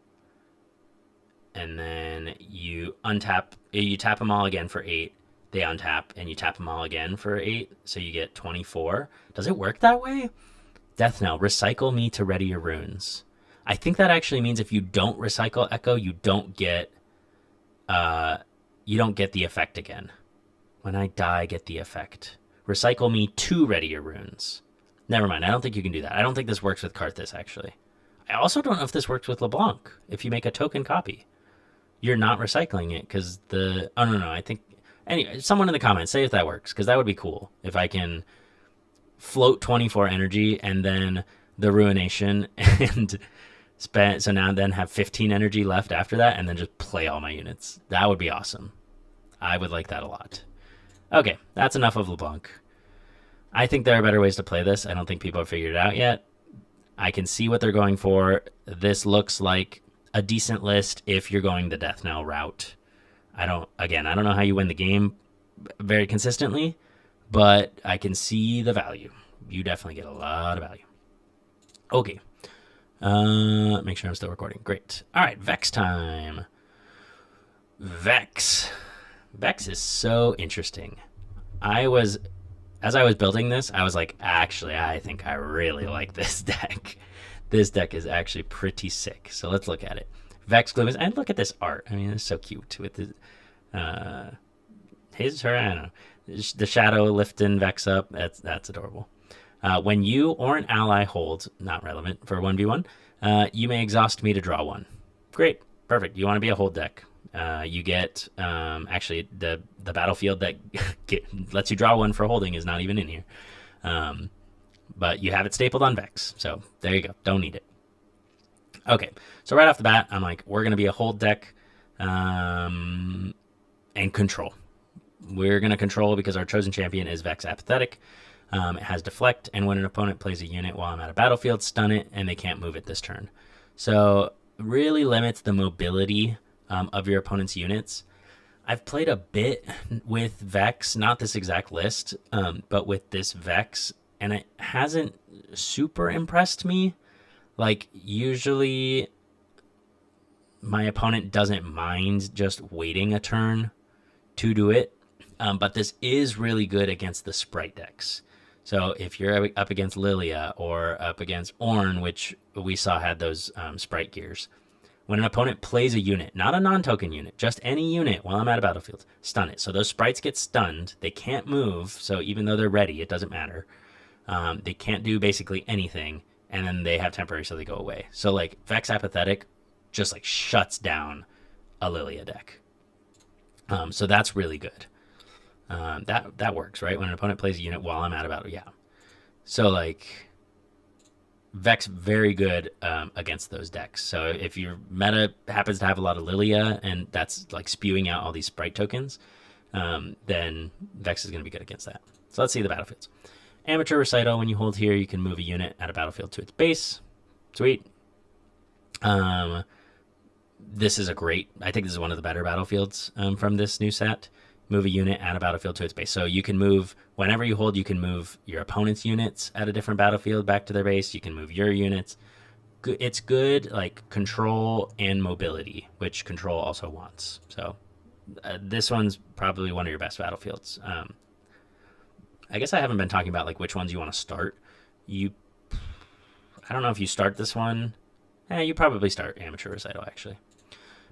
And then you untap. You tap them all again for 8. They untap, and you tap them all again for 8. So you get 24. Does it work that way? Death Knell, recycle me to ready your runes. I think that actually means if you don't recycle Echo, you don't get the effect again. When I die, get the effect. Recycle me to ready your runes. Never mind. I don't think you can do that. I don't think this works with Karthus, actually. I also don't know if this works with LeBlanc. If you make a token copy, you're not recycling it because the oh no, I think anyway. Someone in the comments say if that works because that would be cool if I can float 24 energy and then the ruination and spend so now then have 15 energy left after that and then just play all my units. That would be awesome. I would like that a lot. Okay, that's enough of LeBlanc. I think there are better ways to play this. I don't think people have figured it out yet. I can see what they're going for. This looks like a decent list if you're going the death knell route. I don't know how you win the game very consistently, but I can see the value. You definitely get a lot of value. Okay. Make sure I'm still recording. Great. All right, Vex time. Vex. Vex is so interesting. As I was building this, I was like, actually, I think I really like this deck. This deck is actually pretty sick. So let's look at it. Vex Gloom is, and look at this art. I mean, it's so cute with the, I don't know, the shadow lifting Vex up. That's adorable. When you or an ally hold, not relevant for 1v1, you may exhaust me to draw one. Great, perfect. You want to be a hold deck. You get actually the battlefield that lets you draw one for holding is not even in here, but you have it stapled on Vex, so there you go. Don't need it. Okay, so right off the bat, I'm like, we're gonna be a hold deck, and control. We're gonna control because our chosen champion is Vex Apathetic. It has deflect, and when an opponent plays a unit while I'm at a battlefield, stun it, and they can't move it this turn. So really limits the mobility of your opponent's units. I've played a bit with Vex, not this exact list, but with this Vex, and it hasn't super impressed me. Like, usually my opponent doesn't mind just waiting a turn to do it, but this is really good against the sprite decks. So if you're up against Lilia or up against Ornn, which we saw had those sprite gears, when an opponent plays a unit, not a non-token unit, just any unit while I'm at a battlefield, stun it. So those sprites get stunned. They can't move. So even though they're ready, it doesn't matter. They can't do basically anything. And then they have temporary, so they go away. So like Vex Apathetic just like shuts down a Lilia deck. So that's really good. That works, right? When an opponent plays a unit while I'm at a battle, yeah. So like Vex very good against those decks. So if your meta happens to have a lot of Lilia and that's like spewing out all these sprite tokens, then Vex is going to be good against that. So let's see the battlefields. Amateur Recital, when you hold here, you can move a unit at a battlefield to its base. Sweet. This is I think this is one of the better battlefields from this new set. Move a unit at a battlefield to its base. So you can move, whenever you hold, you can move your opponent's units at a different battlefield back to their base. You can move your units. It's good, like, control and mobility, which control also wants. So this one's probably one of your best battlefields. I guess I haven't been talking about, like, which ones you want to start. I don't know if you start this one. You probably start Amateur Recital, actually.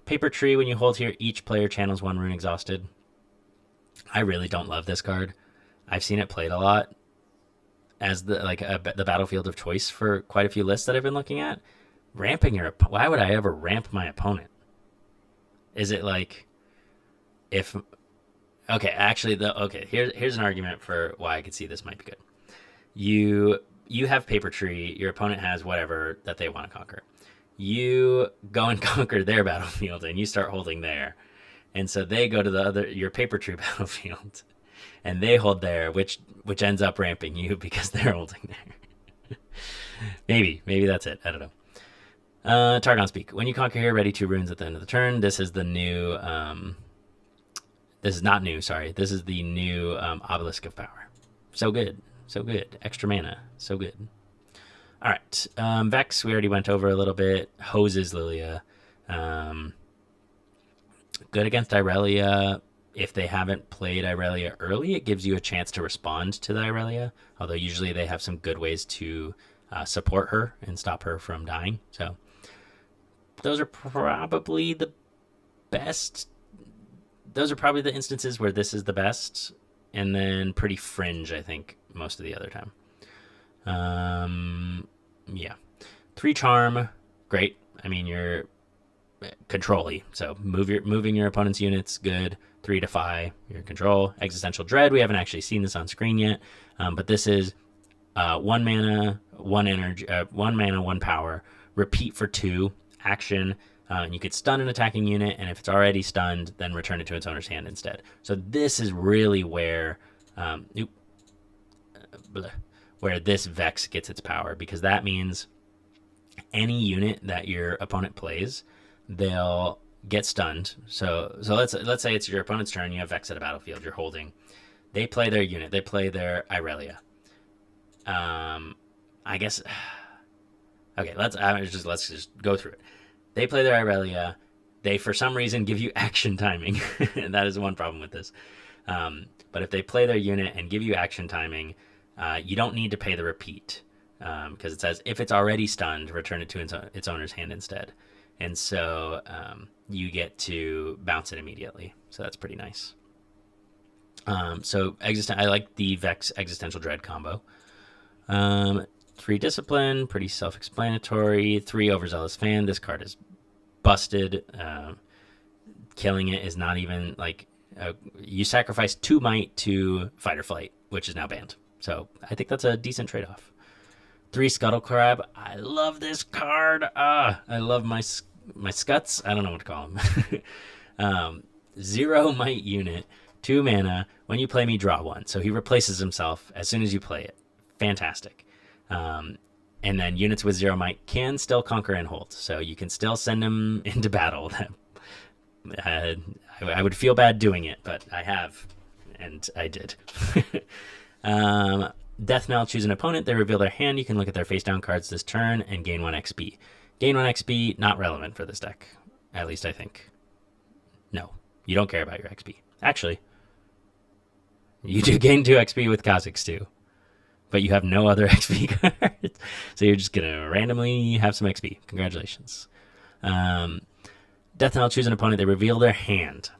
Paper Tree, when you hold here, each player channels one rune exhausted. I really don't love this card. I've seen it played a lot as the battlefield of choice for quite a few lists that I've been looking at. Ramping why would I ever ramp my opponent? Is it like if okay, actually here's an argument for why I could see this might be good. You have Paper Tree, your opponent has whatever that they want to conquer. You go and conquer their battlefield and you start holding there. And so they go to your Paper Tree battlefield, and they hold there, which ends up ramping you because they're holding there. maybe that's it. I don't know. Targon Speak. When you conquer here, ready 2 runes at the end of the turn. This is the new. This is not new. Sorry, this is the new Obelisk of Power. So good, extra mana, so good. All right, Vex. We already went over a little bit. Hoses Lilia. Good against Irelia. If they haven't played Irelia early, it gives you a chance to respond to the Irelia, although usually they have some good ways to support her and stop her from dying. So those are probably the best. Those are probably the instances where this is the best, and then pretty fringe, I think, most of the other time. Yeah. 3 Charm. great. I mean, you're control-y, so moving your opponent's units, good. 3 to 5, your control. Existential Dread, we haven't actually seen this on screen yet, but this is 1 mana, 1 energy, 1 mana, 1 power. Repeat for 2 action. And you could stun an attacking unit, and if it's already stunned, then return it to its owner's hand instead. So this is really where, where this Vex gets its power, because that means any unit that your opponent plays, they'll get stunned. So let's say it's your opponent's turn. You have Vex at a battlefield. You're holding. They play their unit. They play their Irelia. I guess. Okay, let's just go through it. They play their Irelia. They, for some reason, give you action timing. And that is one problem with this. But if they play their unit and give you action timing, you don't need to pay the repeat, because it says if it's already stunned, return it to its owner's hand instead. And so you get to bounce it immediately. So that's pretty nice. I like the Vex Existential Dread combo. 3 Discipline, pretty self-explanatory. 3 Overzealous Fan. This card is busted. Killing it is not even like you sacrifice 2 might to Fight or Flight, which is now banned. So I think that's a decent trade-off. 3 Scuttle Crab. I love this card. I love my scuts. I don't know what to call them. 0 might unit, 2 mana. When you play me, draw 1. So he replaces himself as soon as you play it. Fantastic. And then units with 0 might can still conquer and hold. So you can still send them into battle. I would feel bad doing it, but I have, and I did. Death Knell, choose an opponent. They reveal their hand. You can look at their face down cards this turn and gain 1 XP. Gain 1 XP, not relevant for this deck. At least I think. No, you don't care about your XP. Actually, you do gain 2 XP with Kha'Zix too. But you have no other XP cards. So you're just going to randomly have some XP. Congratulations. Death Knell, choose an opponent. They reveal their hand.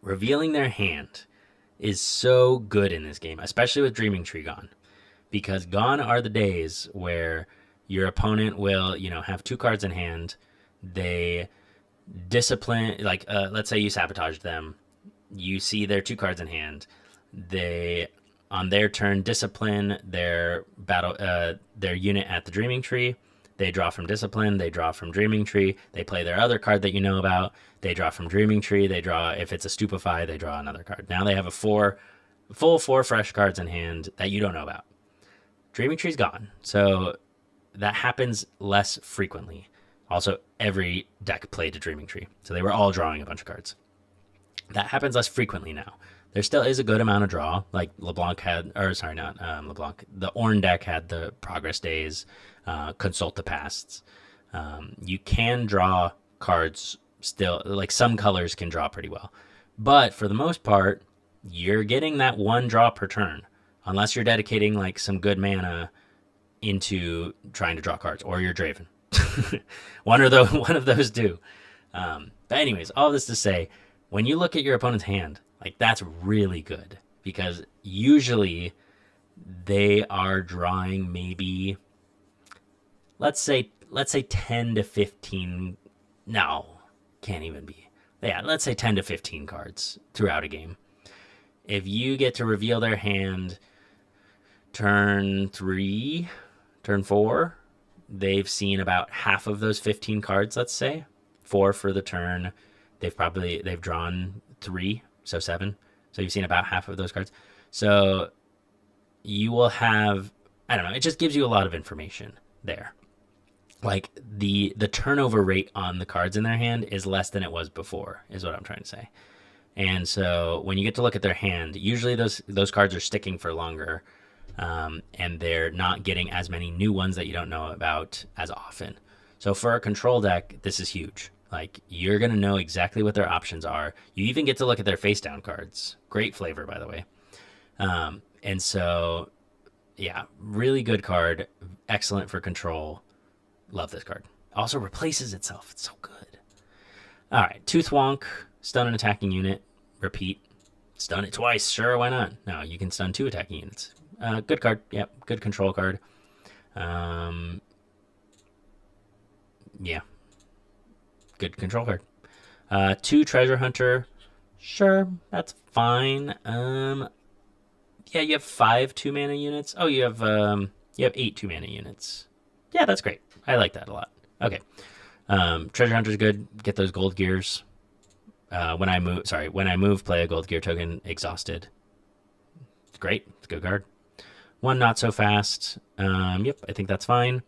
Revealing their hand is so good in this game, especially with Dreaming Tree gone. Because gone are the days where your opponent will, have 2 cards in hand. They discipline, let's say you sabotaged them. You see their 2 cards in hand. They, on their turn, discipline their unit at the Dreaming Tree. They draw from Discipline. They draw from Dreaming Tree. They play their other card that you know about. They draw from Dreaming Tree. They draw, if it's a Stupefy, they draw another card. Now they have a full 4 fresh cards in hand that you don't know about. Dreaming Tree's gone. So that happens less frequently. Also, every deck played a Dreaming Tree. So they were all drawing a bunch of cards. That happens less frequently now. There still is a good amount of draw. Like LeBlanc had, or sorry, not LeBlanc. The Ornn deck had the Progress Days, Consult the Pasts. You can draw cards still, like some colors can draw pretty well. But for the most part, you're getting that 1 draw per turn. Unless you're dedicating like some good mana into trying to draw cards, or you're Draven. one of those two. But anyways, all this to say, when you look at your opponent's hand, like that's really good, because usually they are drawing maybe, let's say 10 to 15. No, can't even be. Yeah, let's say 10 to 15 cards throughout a game. If you get to reveal their hand turn 3, turn 4, they've seen about half of those 15 cards, let's say. 4 for the turn. They've drawn 3, so 7. So you've seen about half of those cards. So you will have, I don't know, it just gives you a lot of information there. Like the turnover rate on the cards in their hand is less than it was before, is what I'm trying to say. And so when you get to look at their hand, usually those cards are sticking for longer, and they're not getting as many new ones that you don't know about as often. So for a control deck, this is huge. Like, you're going to know exactly what their options are. You even get to look at their face down cards. Great flavor, by the way. And so, yeah, really good card. Excellent for control. Love this card. Also replaces itself. It's so good. All right, Tooth Wonk. Stun an attacking unit. Repeat. Stun it twice. Sure, why not? No, you can stun 2 attacking units. Good card. Yep, good control card. Yeah, good control card. 2 Treasure Hunter. Sure, that's fine. Yeah, you have 5 2 mana units. Oh, you have 8 2 mana units. Yeah, that's great. I like that a lot. Okay. Treasure Hunter's good. Get those gold gears. When I move, play a gold gear token. Exhausted. It's great. It's a good card. One not so fast. Yep, I think that's fine.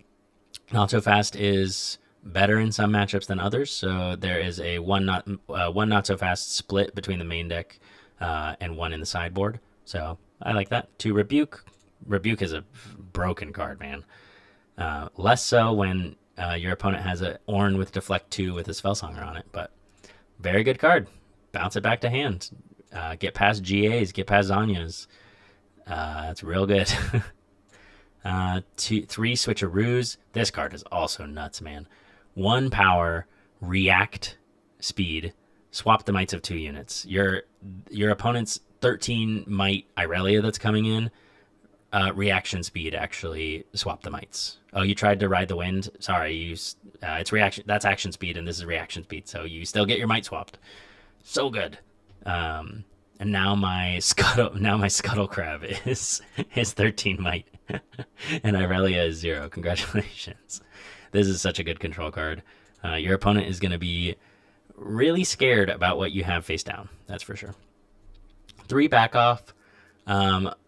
Not so fast is better in some matchups than others. So there is a one not so fast split between the main deck and one in the sideboard. So I like that. 2 Rebuke. Rebuke is a broken card, man. Less so when your opponent has an Ornn with Deflect 2 with a Spellsonger on it, but very good card. Bounce it back to hand. Get past GAs, get past Zanya's. That's real good. 3 switcheroos. This card is also nuts, man. 1 power, react speed, swap the mites of 2 units. Your opponent's 13 might Irelia that's coming in, reaction speed actually swap the mites. Oh, you tried to ride the wind? Sorry, it's reaction. That's action speed, and this is reaction speed. So you still get your might swapped. So good. And now my scuttle crab is 13 might, and Irelia is 0. Congratulations. This is such a good control card. Your opponent is going to be really scared about what you have face down. That's for sure. 3 back off.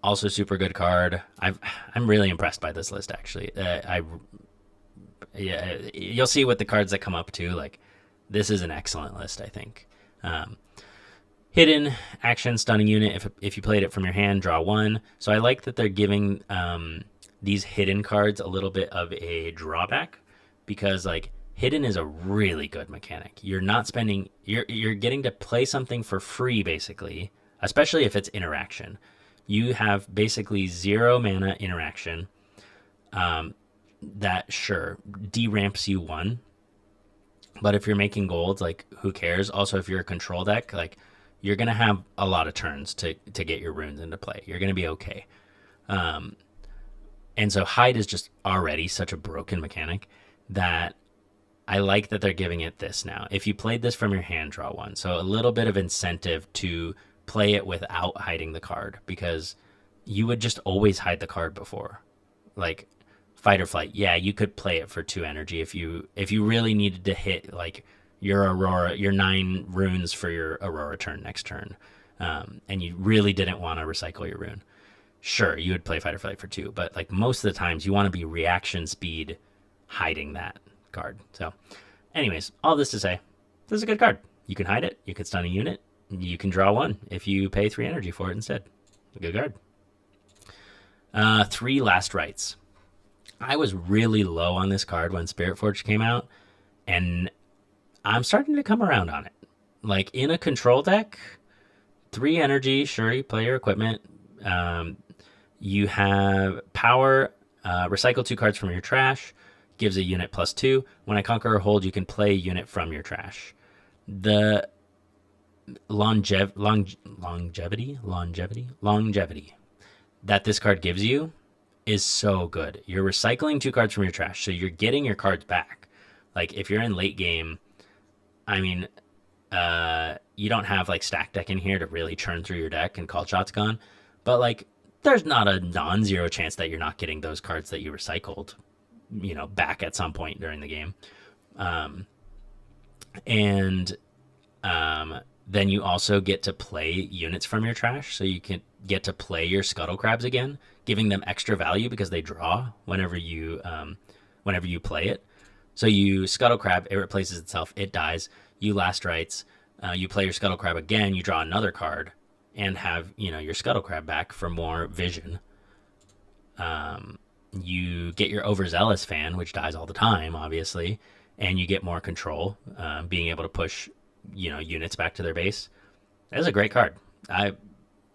Also super good card. I'm really impressed by this list actually. Yeah, you'll see with the cards that come up too. Like, this is an excellent list, I think. Hidden action stunning unit. If you played it from your hand, draw 1. So I like that they're giving these hidden cards a little bit of a drawback, because like hidden is a really good mechanic. You're not spending. You're getting to play something for free basically, especially if it's interaction. You have basically 0 mana interaction. That sure deramps you 1, but if you're making gold, like who cares? Also, if you're a control deck, like you're gonna have a lot of turns to get your runes into play. You're gonna be okay. And so hide is just already such a broken mechanic that I like that they're giving it this now. If you played this from your hand, draw 1. So a little bit of incentive to play it without hiding the card, because you would just always hide the card before. Like fight or flight, yeah, you could play it for 2 energy if you really needed to hit like your Aurora, your 9 runes for your Aurora turn next turn, and you really didn't want to recycle your rune. Sure, you would play fight or flight for 2, but like most of the times you want to be reaction speed hiding that card. So anyways, all this to say, this is a good card. You can hide it, you can stun a unit, you can draw 1 if you pay 3 energy for it instead. A good card. 3 Last Rites. I was really low on this card when Spirit Forge came out, and I'm starting to come around on it. Like in a control deck, 3 energy, sure, you play your equipment. You have power, recycle 2 cards from your trash, gives a unit +2. When I conquer or hold, you can play a unit from your trash. The longevity that this card gives you is so good. You're recycling 2 cards from your trash, so you're getting your cards back. Like if you're in late game, I mean, you don't have like stack deck in here to really churn through your deck and call shots gone, but like there's not a non-zero chance that you're not getting those cards that you recycled, back at some point during the game. And then you also get to play units from your trash, so you can get to play your Scuttle Crabs again, giving them extra value because they draw whenever you play it. So you Scuttle Crab, it replaces itself, it dies. You Last Rites, you play your Scuttle Crab again, you draw another card, and have your Scuttle Crab back for more vision. You get your Overzealous Fan, which dies all the time, obviously, and you get more control, being able to push units back to their base. That's a great card. I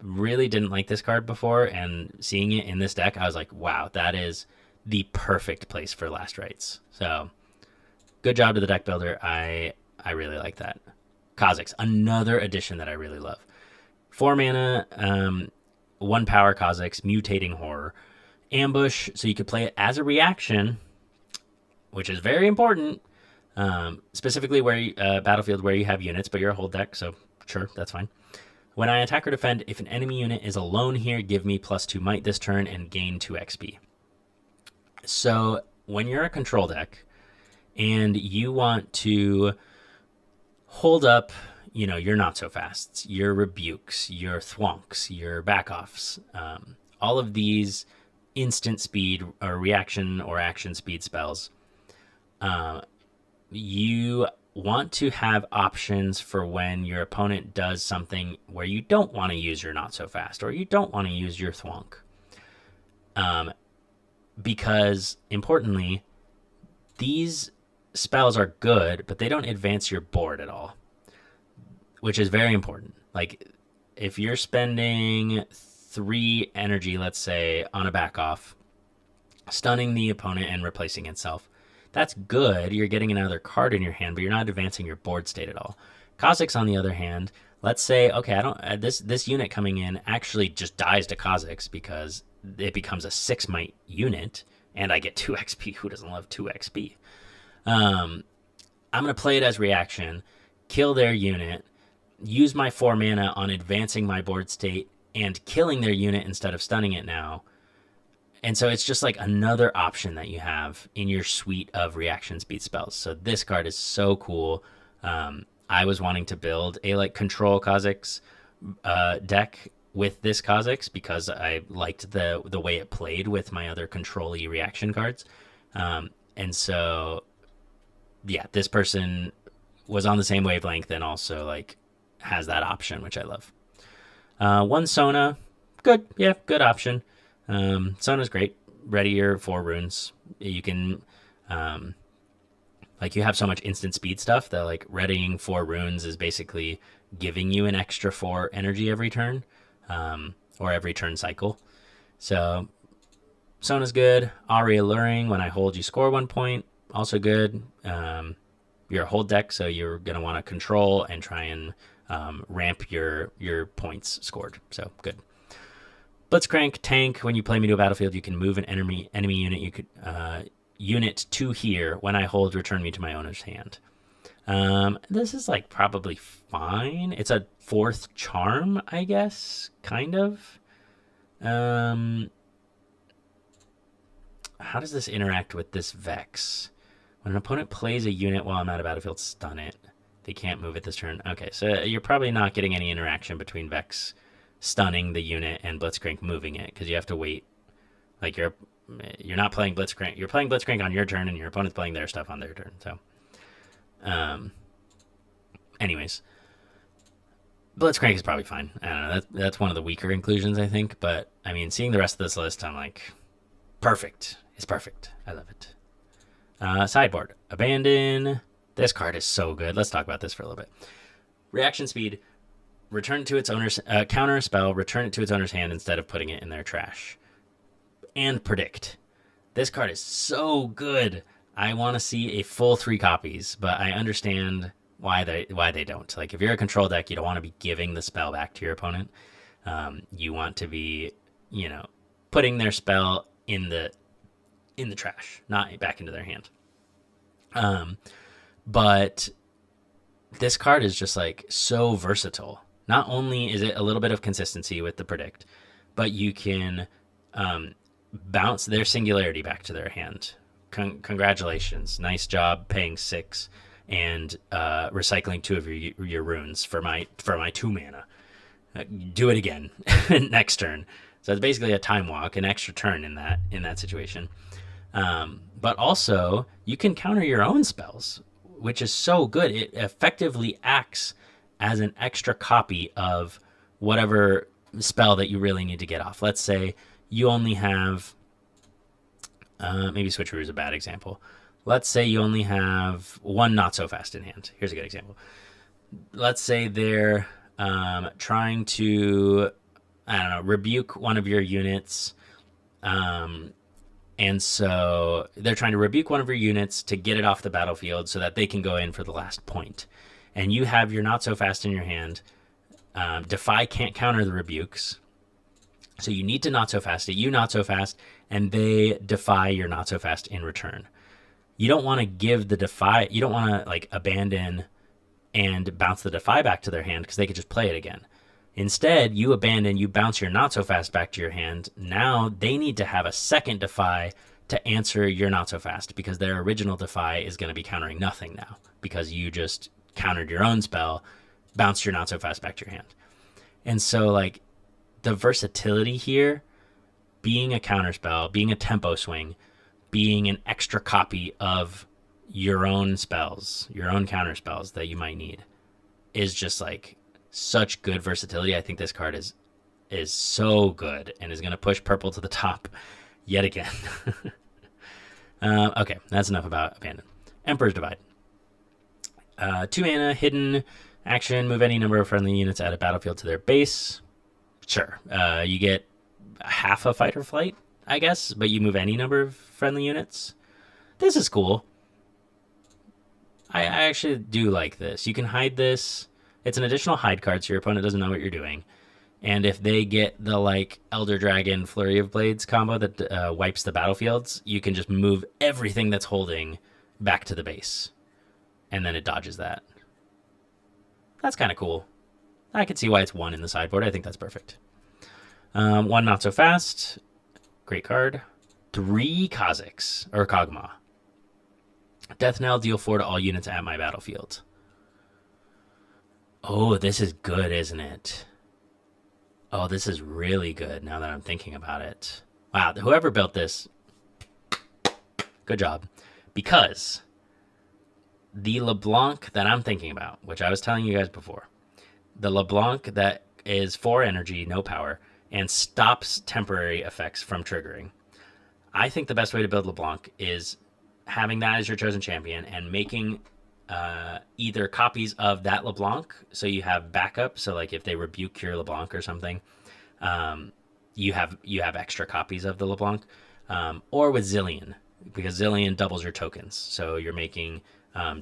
really didn't like this card before, and seeing it in this deck, I was like, wow, that is the perfect place for Last Rites. So good job to the deck builder. I really like that. Kha'Zix, another addition that I really love. 4 mana, 1 power Kha'Zix, Mutating Horror. Ambush, so you could play it as a reaction, which is very important. Specifically where battlefield where you have units, but you're a hold deck, so sure, that's fine. When I attack or defend, if an enemy unit is alone here, give me +2 might this turn and gain 2 XP. So when you're a control deck and you want to hold up, your not so fasts, your rebukes, your thwonks, your backoffs, all of these instant speed or reaction or action speed spells, you want to have options for when your opponent does something where you don't want to use your not so fast or you don't want to use your thwonk. Because importantly, these spells are good, but they don't advance your board at all, which is very important. Like if you're spending 3 energy, let's say, on a back off, stunning the opponent and replacing itself, that's good. You're getting another card in your hand, but you're not advancing your board state at all. Kha'Zix, on the other hand, let's say, okay, I don't this unit coming in actually just dies to Kha'Zix because it becomes a 6 might unit, and I get 2 XP. Who doesn't love 2 XP? I'm going to play it as reaction, kill their unit, use my 4 mana on advancing my board state and killing their unit instead of stunning it now. And so it's just like another option that you have in your suite of reaction speed spells. So this card is so cool. I was wanting to build a like control Kha'Zix deck with this Kha'Zix because I liked the way it played with my other control-y reaction cards. And so, yeah, this person was on the same wavelength and also like has that option, which I love. 1 Sona, good. Yeah, good option. Sona's great. Ready your 4 runes. You can, you have so much instant speed stuff that like readying 4 runes is basically giving you an extra 4 energy every turn, or every turn cycle. So Sona's good. Aria Luring, when I hold, you score 1 point. Also good. You're a hold deck, so you're gonna want to control and try and ramp your points scored. So good. Blitzcrank, tank. When you play me to a battlefield, you can move an enemy unit. You could unit to here. When I hold, return me to my owner's hand. This is like probably fine. It's a 4th charm, I guess, kind of. How does this interact with this Vex? When an opponent plays a unit while I'm out of battlefield, stun it. They can't move it this turn. Okay, so you're probably not getting any interaction between Vex stunning the unit and Blitzcrank moving it because you have to wait. Like you're not playing Blitzcrank. You're playing Blitzcrank on your turn, and your opponent's playing their stuff on their turn. So, anyways, Blitzcrank is probably fine. I don't know. That's one of the weaker inclusions, I think. But I mean, seeing the rest of this list, I'm like, perfect. It's perfect. I love it. Sideboard, Abandon. This card is so good. Let's talk about this for a little bit. Reaction speed. Return it to its owner's counter a spell. Return it to its owner's hand instead of putting it in their trash. And Predict. This card is so good. I want to see a full 3 copies, but I understand why they don't. Like if you're a control deck, you don't want to be giving the spell back to your opponent. You want to be, putting their spell in the trash, not back into their hand. But this card is just like so versatile. Not only is it a little bit of consistency with the Predict, but you can bounce their singularity back to their hand. Congratulations. Nice job paying 6 and recycling 2 of your runes for my 2 mana. Do it again next turn. So it's basically a time walk, an extra turn in that situation. But also, you can counter your own spells, which is so good. It effectively acts as an extra copy of whatever spell that you really need to get off. Let's say you only have, maybe Switcheroo is a bad example. Let's say you only have 1 not so fast in hand. Here's a good example. Let's say they're trying to, rebuke one of your units. And so they're trying to rebuke one of your units to get it off the battlefield so that they can go in for the last point. And you have your not so fast in your hand. Defy can't counter the rebukes. So you need to not so fast it. You not so fast, and they defy your not so fast in return. You don't want to give the defy. You don't want to like abandon and bounce the defy back to their hand because they could just play it again. Instead, you abandon, you bounce your not so fast back to your hand. Now they need to have a second defy to answer your not so fast because their original defy is going to be countering nothing now because you just countered your own spell, bounced your not so fast back to your hand. And so, like, the versatility here, being a counterspell, being a tempo swing, being an extra copy of your own spells, your own counter spells that you might need, is just like such good versatility. I think this card is so good and is going to push purple to the top yet again. Okay, that's enough about Abandon. Emperor's Divide. 2 mana, hidden action, move any number of friendly units out of battlefield to their base. Sure. You get half a fight or flight, I guess, but you move any number of friendly units. This is cool. I actually do like this. You can hide this. It's an additional hide card, so your opponent doesn't know what you're doing. And if they get the like Elder Dragon Flurry of Blades combo that wipes the battlefields, you can just move everything that's holding back to the base. And then it dodges that. That's kind of cool. I can see why it's 1 in the sideboard. I think that's perfect. 1 not so fast. Great card. 3 Kha'Zix, or Kog'Maw. Death Knell, deal 4 to all units at my battlefield. Oh, this is good, isn't it? Oh, this is really good now that I'm thinking about it. Wow, whoever built this, good job. Because the LeBlanc that I'm thinking about, which I was telling you guys before, the LeBlanc that is 4 energy, no power, and stops temporary effects from triggering. I think the best way to build LeBlanc is having that as your chosen champion and making either copies of that LeBlanc, so you have backup. So like if they rebuke your LeBlanc or something, you have extra copies of the LeBlanc, or with Zillion, because Zillion doubles your tokens, so you're making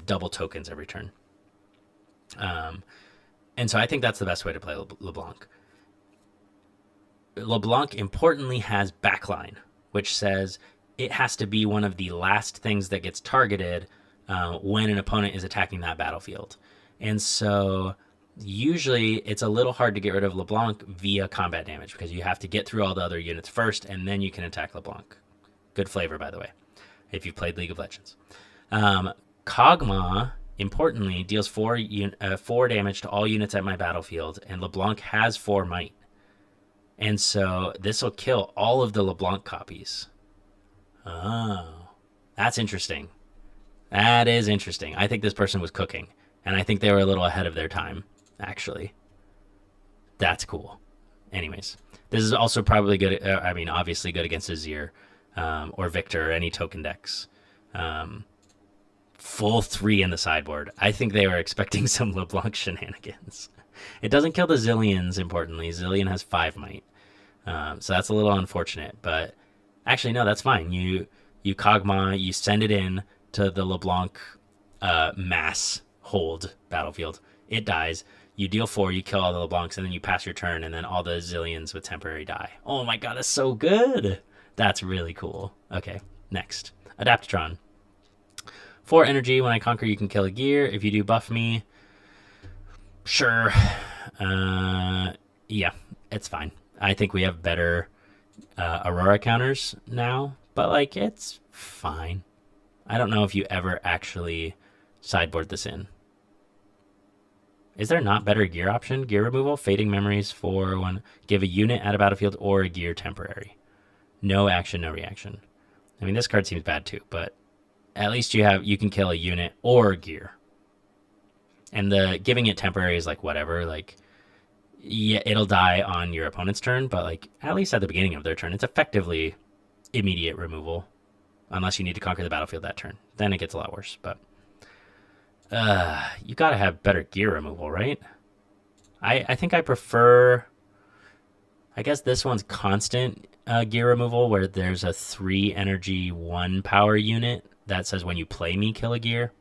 double tokens every turn. And so I think that's the best way to play LeBlanc. LeBlanc importantly has backline, which says it has to be one of the last things that gets targeted when an opponent is attacking that battlefield. And so usually it's a little hard to get rid of LeBlanc via combat damage because you have to get through all the other units first and then you can attack LeBlanc. Good flavor, by the way, if you've played League of Legends. Kog'Maw, importantly, deals 4 damage to all units at my battlefield, and LeBlanc has 4 might. And so this will kill all of the LeBlanc copies. Oh, that's interesting. That is interesting. I think this person was cooking, and I think they were a little ahead of their time, actually. That's cool. Anyways, this is also probably good. Obviously good against Azir or Victor or any token decks. Full 3 in the sideboard. I think they were expecting some LeBlanc shenanigans. It doesn't kill the Zillions, importantly. Zillion has 5 might. So that's a little unfortunate. But actually, no, that's fine. You Kog'Maw, you send it in to the LeBlanc mass hold battlefield. It dies. You deal 4, you kill all the LeBlancs, and then you pass your turn, and then all the Zillions with temporary die. Oh my god, that's so good! That's really cool. Okay, next. Adaptatron. 4 energy. When I conquer, you can kill a gear. If you do, buff me. Sure. Yeah, it's fine. I think we have better Aurora counters now, but like it's fine. I don't know if you ever actually sideboard this in. Is there not better gear option? Gear removal, fading memories for one. Give a unit at a battlefield or a gear temporary. No action, no reaction. I mean, this card seems bad too, but at least you can kill a unit or a gear. And the giving it temporary is like whatever, like yeah, it'll die on your opponent's turn, but like at least at the beginning of their turn, it's effectively immediate removal, unless you need to conquer the battlefield that turn. Then it gets a lot worse. But you gotta have better gear removal, right? I think I prefer. I guess this one's constant gear removal, where there's a 3 energy 1 power unit that says when you play me, kill a gear.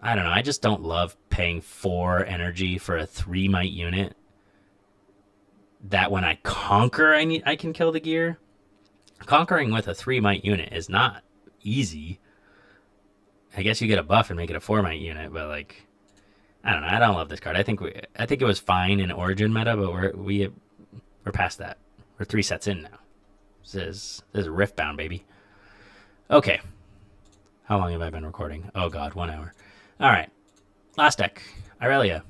I don't know. I just don't love paying 4 energy for a 3 might unit that when I conquer, I can kill the gear. Conquering with a 3 might unit is not easy. I guess you get a buff and make it a 4-might unit, but like, I don't know. I don't love this card. I think it was fine in Origin meta, but we're past that. We're 3 sets in now. This is Riftbound, baby. Okay. How long have I been recording? Oh god, 1 hour. All right. Last deck, Irelia.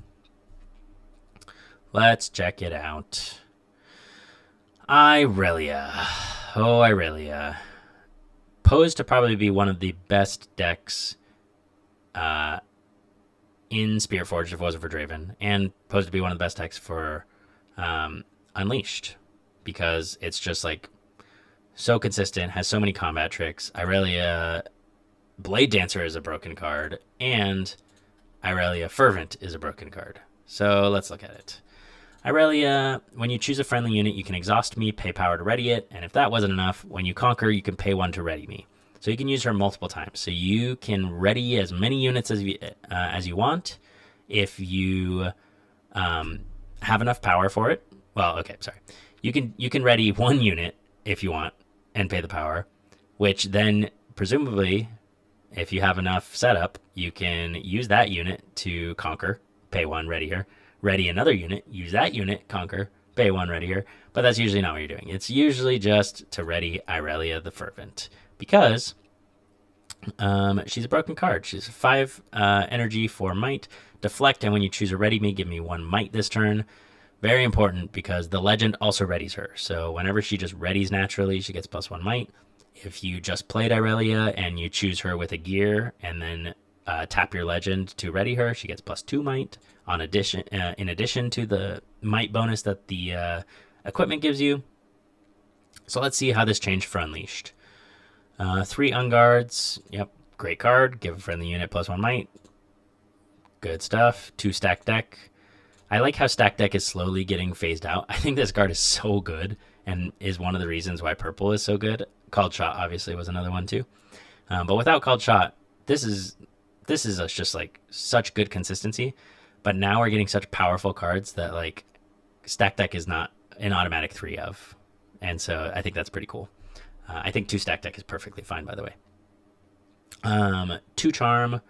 Let's check it out. Irelia. Oh, Irelia. Posed to probably be one of the best decks in Spirit Forge if it wasn't for Draven, and posed to be one of the best decks for Unleashed, because it's just like so consistent, has so many combat tricks. Irelia Blade Dancer is a broken card, and Irelia Fervent is a broken card. So let's look at it. Irelia, when you choose a friendly unit, you can exhaust me, pay power to ready it, and if that wasn't enough, when you conquer, you can pay 1 to ready me. So you can use her multiple times. So you can ready as many units as you want if you have enough power for it. Well, okay, sorry. You can ready 1 unit if you want and pay the power, which then presumably, if you have enough setup, you can use that unit to conquer, pay 1, ready her. Ready another unit, use that unit, conquer, pay 1, ready her. But that's usually not what you're doing. It's usually just to ready Irelia the Fervent, because she's a broken card. She's 5 energy for might, deflect, and when you choose a ready me, give me 1 might this turn. Very important, because the legend also readies her. So whenever she just readies naturally, she gets +1 might. If you just played Irelia and you choose her with a gear and then tap your legend to ready her, she gets +2 might in addition to the might bonus that the equipment gives you. So let's see how this changed for Unleashed. 3 Unguards. Yep, great card. Give a friendly unit +1 might. Good stuff. 2 stack deck. I like how stack deck is slowly getting phased out. I think this card is so good and is one of the reasons why purple is so good. Called Shot obviously was another one too. But without Called Shot, this is just like such good consistency. But now we're getting such powerful cards that like stack deck is not an automatic 3 of. And so I think that's pretty cool. I think 2 stack deck is perfectly fine, by the way. 2 Charm,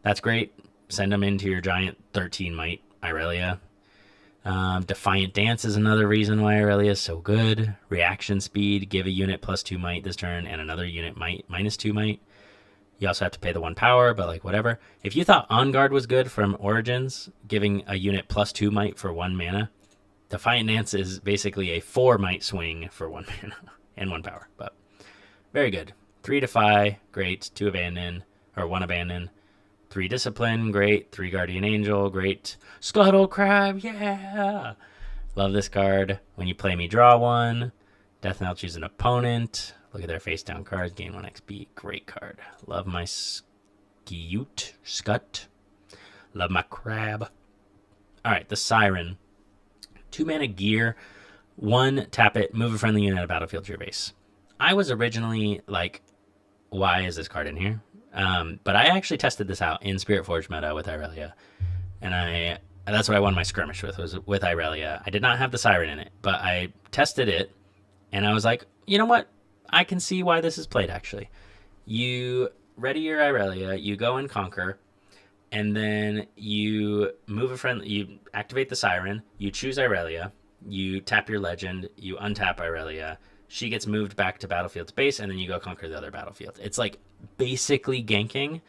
that's great. Send them into your giant 13 might Irelia. Defiant Dance is another reason why Irelia is so good. Reaction Speed, give a unit +2 might this turn, and another unit might -2 might. You also have to pay the 1 power, but like whatever. If you thought On Guard was good from Origins, giving a unit +2 might for 1 mana, Defiant Dance is basically a 4 might swing for 1 mana and 1 power. But very good. 3 Defy, great. 2 Abandon, or 1 Abandon. 3 Discipline, great. 3 Guardian Angel, great. Scuttle Crab, yeah! Love this card. When you play me, draw 1. Death Knell, choose an opponent. Look at their face down cards, gain 1 XP. Great card. Love my Scut. Love my Crab. Alright, the Siren. 2 mana gear. 1, tap it, move a friendly unit out of battlefield to your base. I was originally like, why is this card in here? But I actually tested this out in Spirit Forge meta with Irelia. And that's what I won my skirmish with, was with Irelia. I did not have the Siren in it, but I tested it, and I was like, you know what? I can see why this is played, actually. You ready your Irelia, you go and conquer, and then you move a friend, you activate the Siren, you choose Irelia, you tap your legend, you untap Irelia, she gets moved back to battlefield's base, and then you go conquer the other battlefield. It's like basically ganking,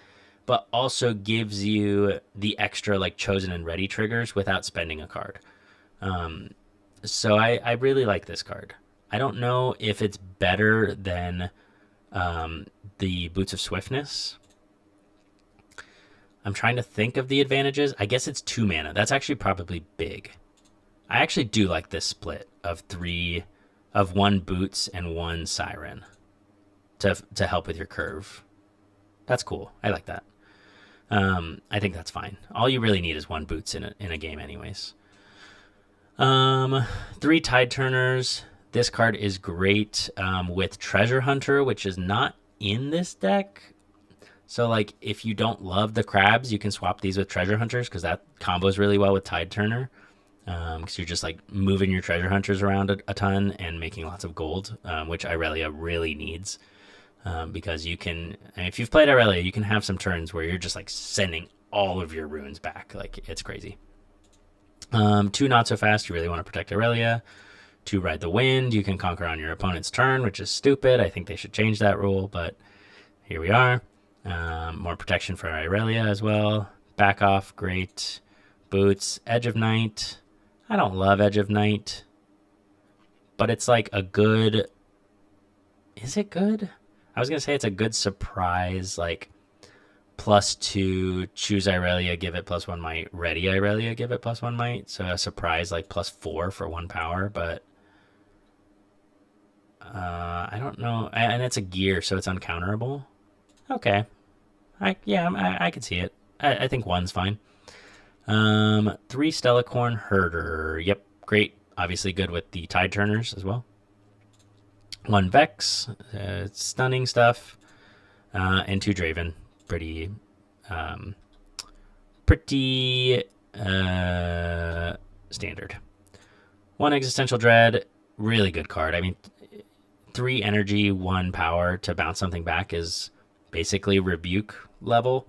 but also gives you the extra like chosen and ready triggers without spending a card. So I really like this card. I don't know if it's better than the Boots of Swiftness. I'm trying to think of the advantages. I guess it's 2 mana. That's actually probably big. I actually do like this split of 1 Boots and 1 Siren to help with your curve. That's cool. I like that. I think that's fine. All you really need is 1 Boots in a game anyways. 3 Tide Turners. This card is great with Treasure Hunter, which is not in this deck. So, like, if you don't love the crabs, you can swap these with Treasure Hunters, because that combos really well with Tide Turner. Because you're just, like, moving your Treasure Hunters around a ton and making lots of gold, which Irelia really needs. because you can. And if you've played Irelia, you can have some turns where you're just like sending all of your runes back. Like it's crazy. 2 not so fast. You really want to protect Irelia. 2 ride the wind. You can conquer on your opponent's turn, which is stupid. I think they should change that rule, but here we are. More protection for Irelia as well. Back off, great. Boots, Edge of Night. I don't love Edge of Night, but it's like a good. Is it good? I was gonna say it's a good surprise, like +2, choose Irelia, give it +1 might, ready Irelia, give it +1 might. So a surprise like +4 for 1 power, but I don't know. And it's a gear, so it's uncounterable. Okay, I could see it. I think 1's fine. 3 Stellacorn Herder. Yep, great. Obviously good with the Tide Turners as well. 1 Vex, stunning stuff, and 2 Draven. Pretty standard. 1 Existential Dread, really good card. I mean, 3 energy, 1 power to bounce something back is basically rebuke level.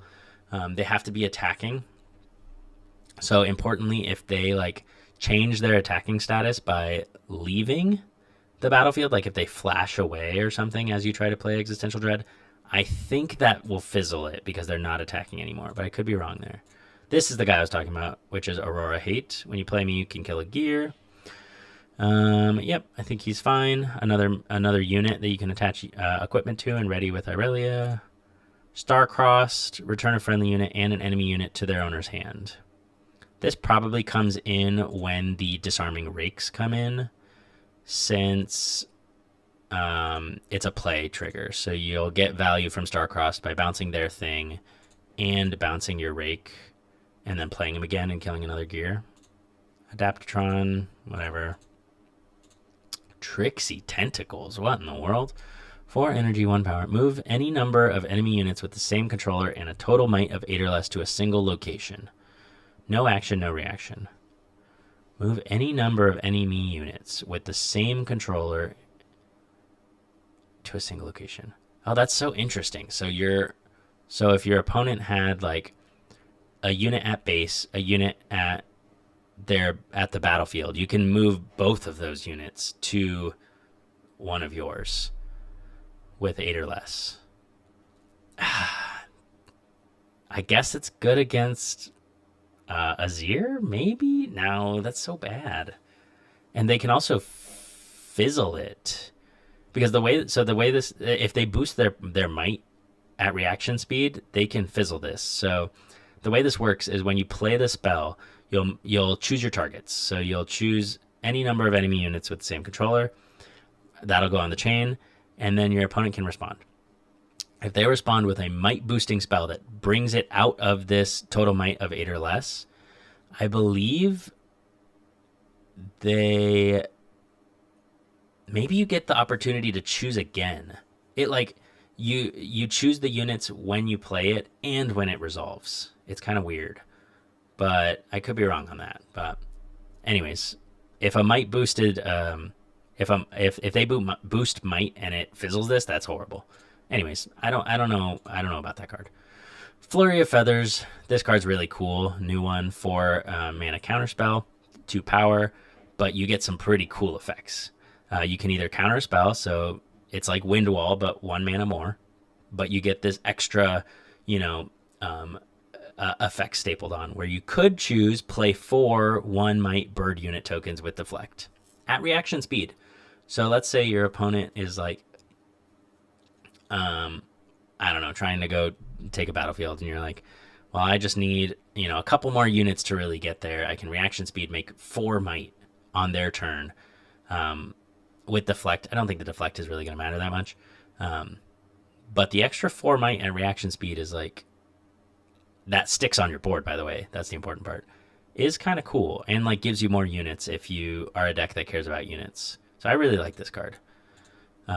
They have to be attacking. So importantly, if they like change their attacking status by leaving the battlefield, like if they flash away or something as you try to play Existential Dread, I think that will fizzle it because they're not attacking anymore, but I could be wrong there. This is the guy I was talking about, which is Aurora Hate. When you play me, you can kill a gear. Yep, I think he's fine. Another unit that you can attach equipment to and ready with Irelia. Star-Crossed, return a friendly unit and an enemy unit to their owner's hand. This probably comes in when the disarming rakes come in, since it's a play trigger. So you'll get value from Star-Crossed by bouncing their thing and bouncing your rake and then playing him again and killing another gear. Adaptatron, whatever. Trixie Tentacles, what in the world? 4 energy, 1 power. Move any number of enemy units with the same controller and a total might of 8 or less to a single location. No action, no reaction. Move any number of enemy units with the same controller to a single location. Oh, that's so interesting. So if your opponent had like a unit at base, a unit at the battlefield, you can move both of those units to one of yours with 8 or less. I guess it's good against Azir, maybe? No, that's so bad. And they can also fizzle it. Because the way this, if they boost their might at reaction speed, they can fizzle this. So the way this works is when you play the spell, you'll choose your targets. So you'll choose any number of enemy units with the same controller. That'll go on the chain, and then your opponent can respond. If they respond with a might boosting spell that brings it out of this total might of 8 or less, I believe maybe you get the opportunity to choose again. It like you choose the units when you play it and when it resolves. It's kind of weird, but I could be wrong on that. But anyways, if a might boosted, if they boost might and it fizzles this, that's horrible. Anyways, I don't know about that card. Flurry of Feathers. This card's really cool. New one, 4 mana counterspell, 2 power, but you get some pretty cool effects. You can either counter a spell, so it's like Wind Wall, but 1 mana more, but you get this extra, effect stapled on, where you could choose play 4 1 might bird unit tokens with deflect at reaction speed. So let's say your opponent is like, I don't know, trying to go take a battlefield, and you're like, well, I just need, a couple more units to really get there. I can reaction speed make 4 might on their turn. With deflect, I don't think the deflect is really going to matter that much. But the extra 4 might and reaction speed is like, that sticks on your board, by the way. That's the important part. Is kind of cool and like gives you more units if you are a deck that cares about units. So I really like this card.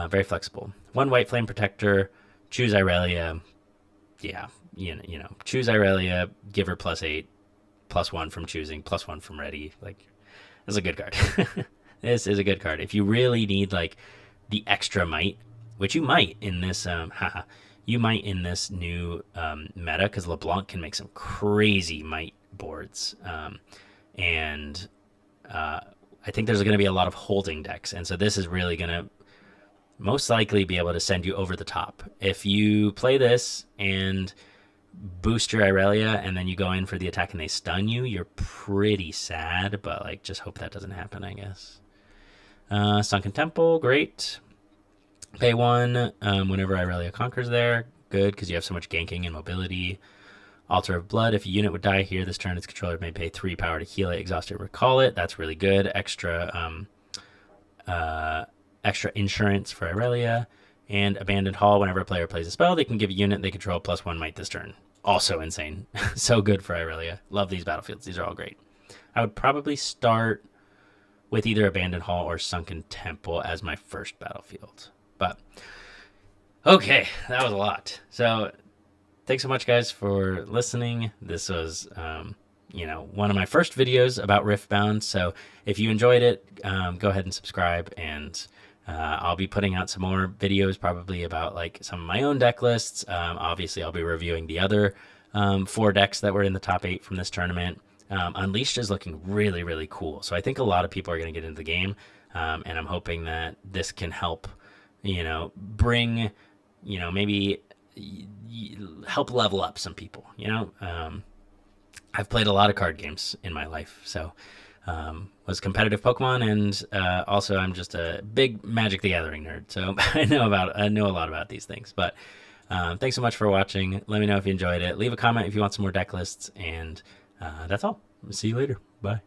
Very flexible. 1 white flame protector. Choose Irelia. Yeah, choose Irelia. Give her +8, +1 from choosing, +1 from ready. Like, this is a good card. This is a good card. If you really need like the extra might which you might in this haha, you might in this new meta, because LeBlanc can make some crazy might boards, and I think there's going to be a lot of holding decks, and so this is really going to most likely be able to send you over the top. If you play this and boost your Irelia and then you go in for the attack and they stun you, you're pretty sad, but like just hope that doesn't happen, I guess. Sunken Temple, great. Pay 1 whenever Irelia conquers there. Good, because you have so much ganking and mobility. Altar of Blood, if a unit would die here this turn, its controller may pay 3 power to heal it, exhaust it, recall it. That's really good. Extra insurance for Irelia. And Abandoned Hall, whenever a player plays a spell, they can give a unit they control +1 might this turn. Also insane. So good for Irelia. Love these battlefields. These are all great. I would probably start with either Abandoned Hall or Sunken Temple as my first battlefield. But, okay, that was a lot. So, thanks so much, guys, for listening. This was, one of my first videos about Riftbound. So, if you enjoyed it, go ahead and subscribe, and I'll be putting out some more videos probably about like some of my own deck lists. Obviously, I'll be reviewing the other 4 decks that were in the top 8 from this tournament. Unleashed is looking really, really cool. So I think a lot of people are going to get into the game, and I'm hoping that this can help, bring, maybe help level up some people. I've played a lot of card games in my life, so was competitive Pokemon, and also I'm just a big Magic the Gathering nerd, so I know a lot about these things. But thanks so much for watching. Let me know if you enjoyed it. Leave a comment if you want some more deck lists, and that's all. See you later. Bye.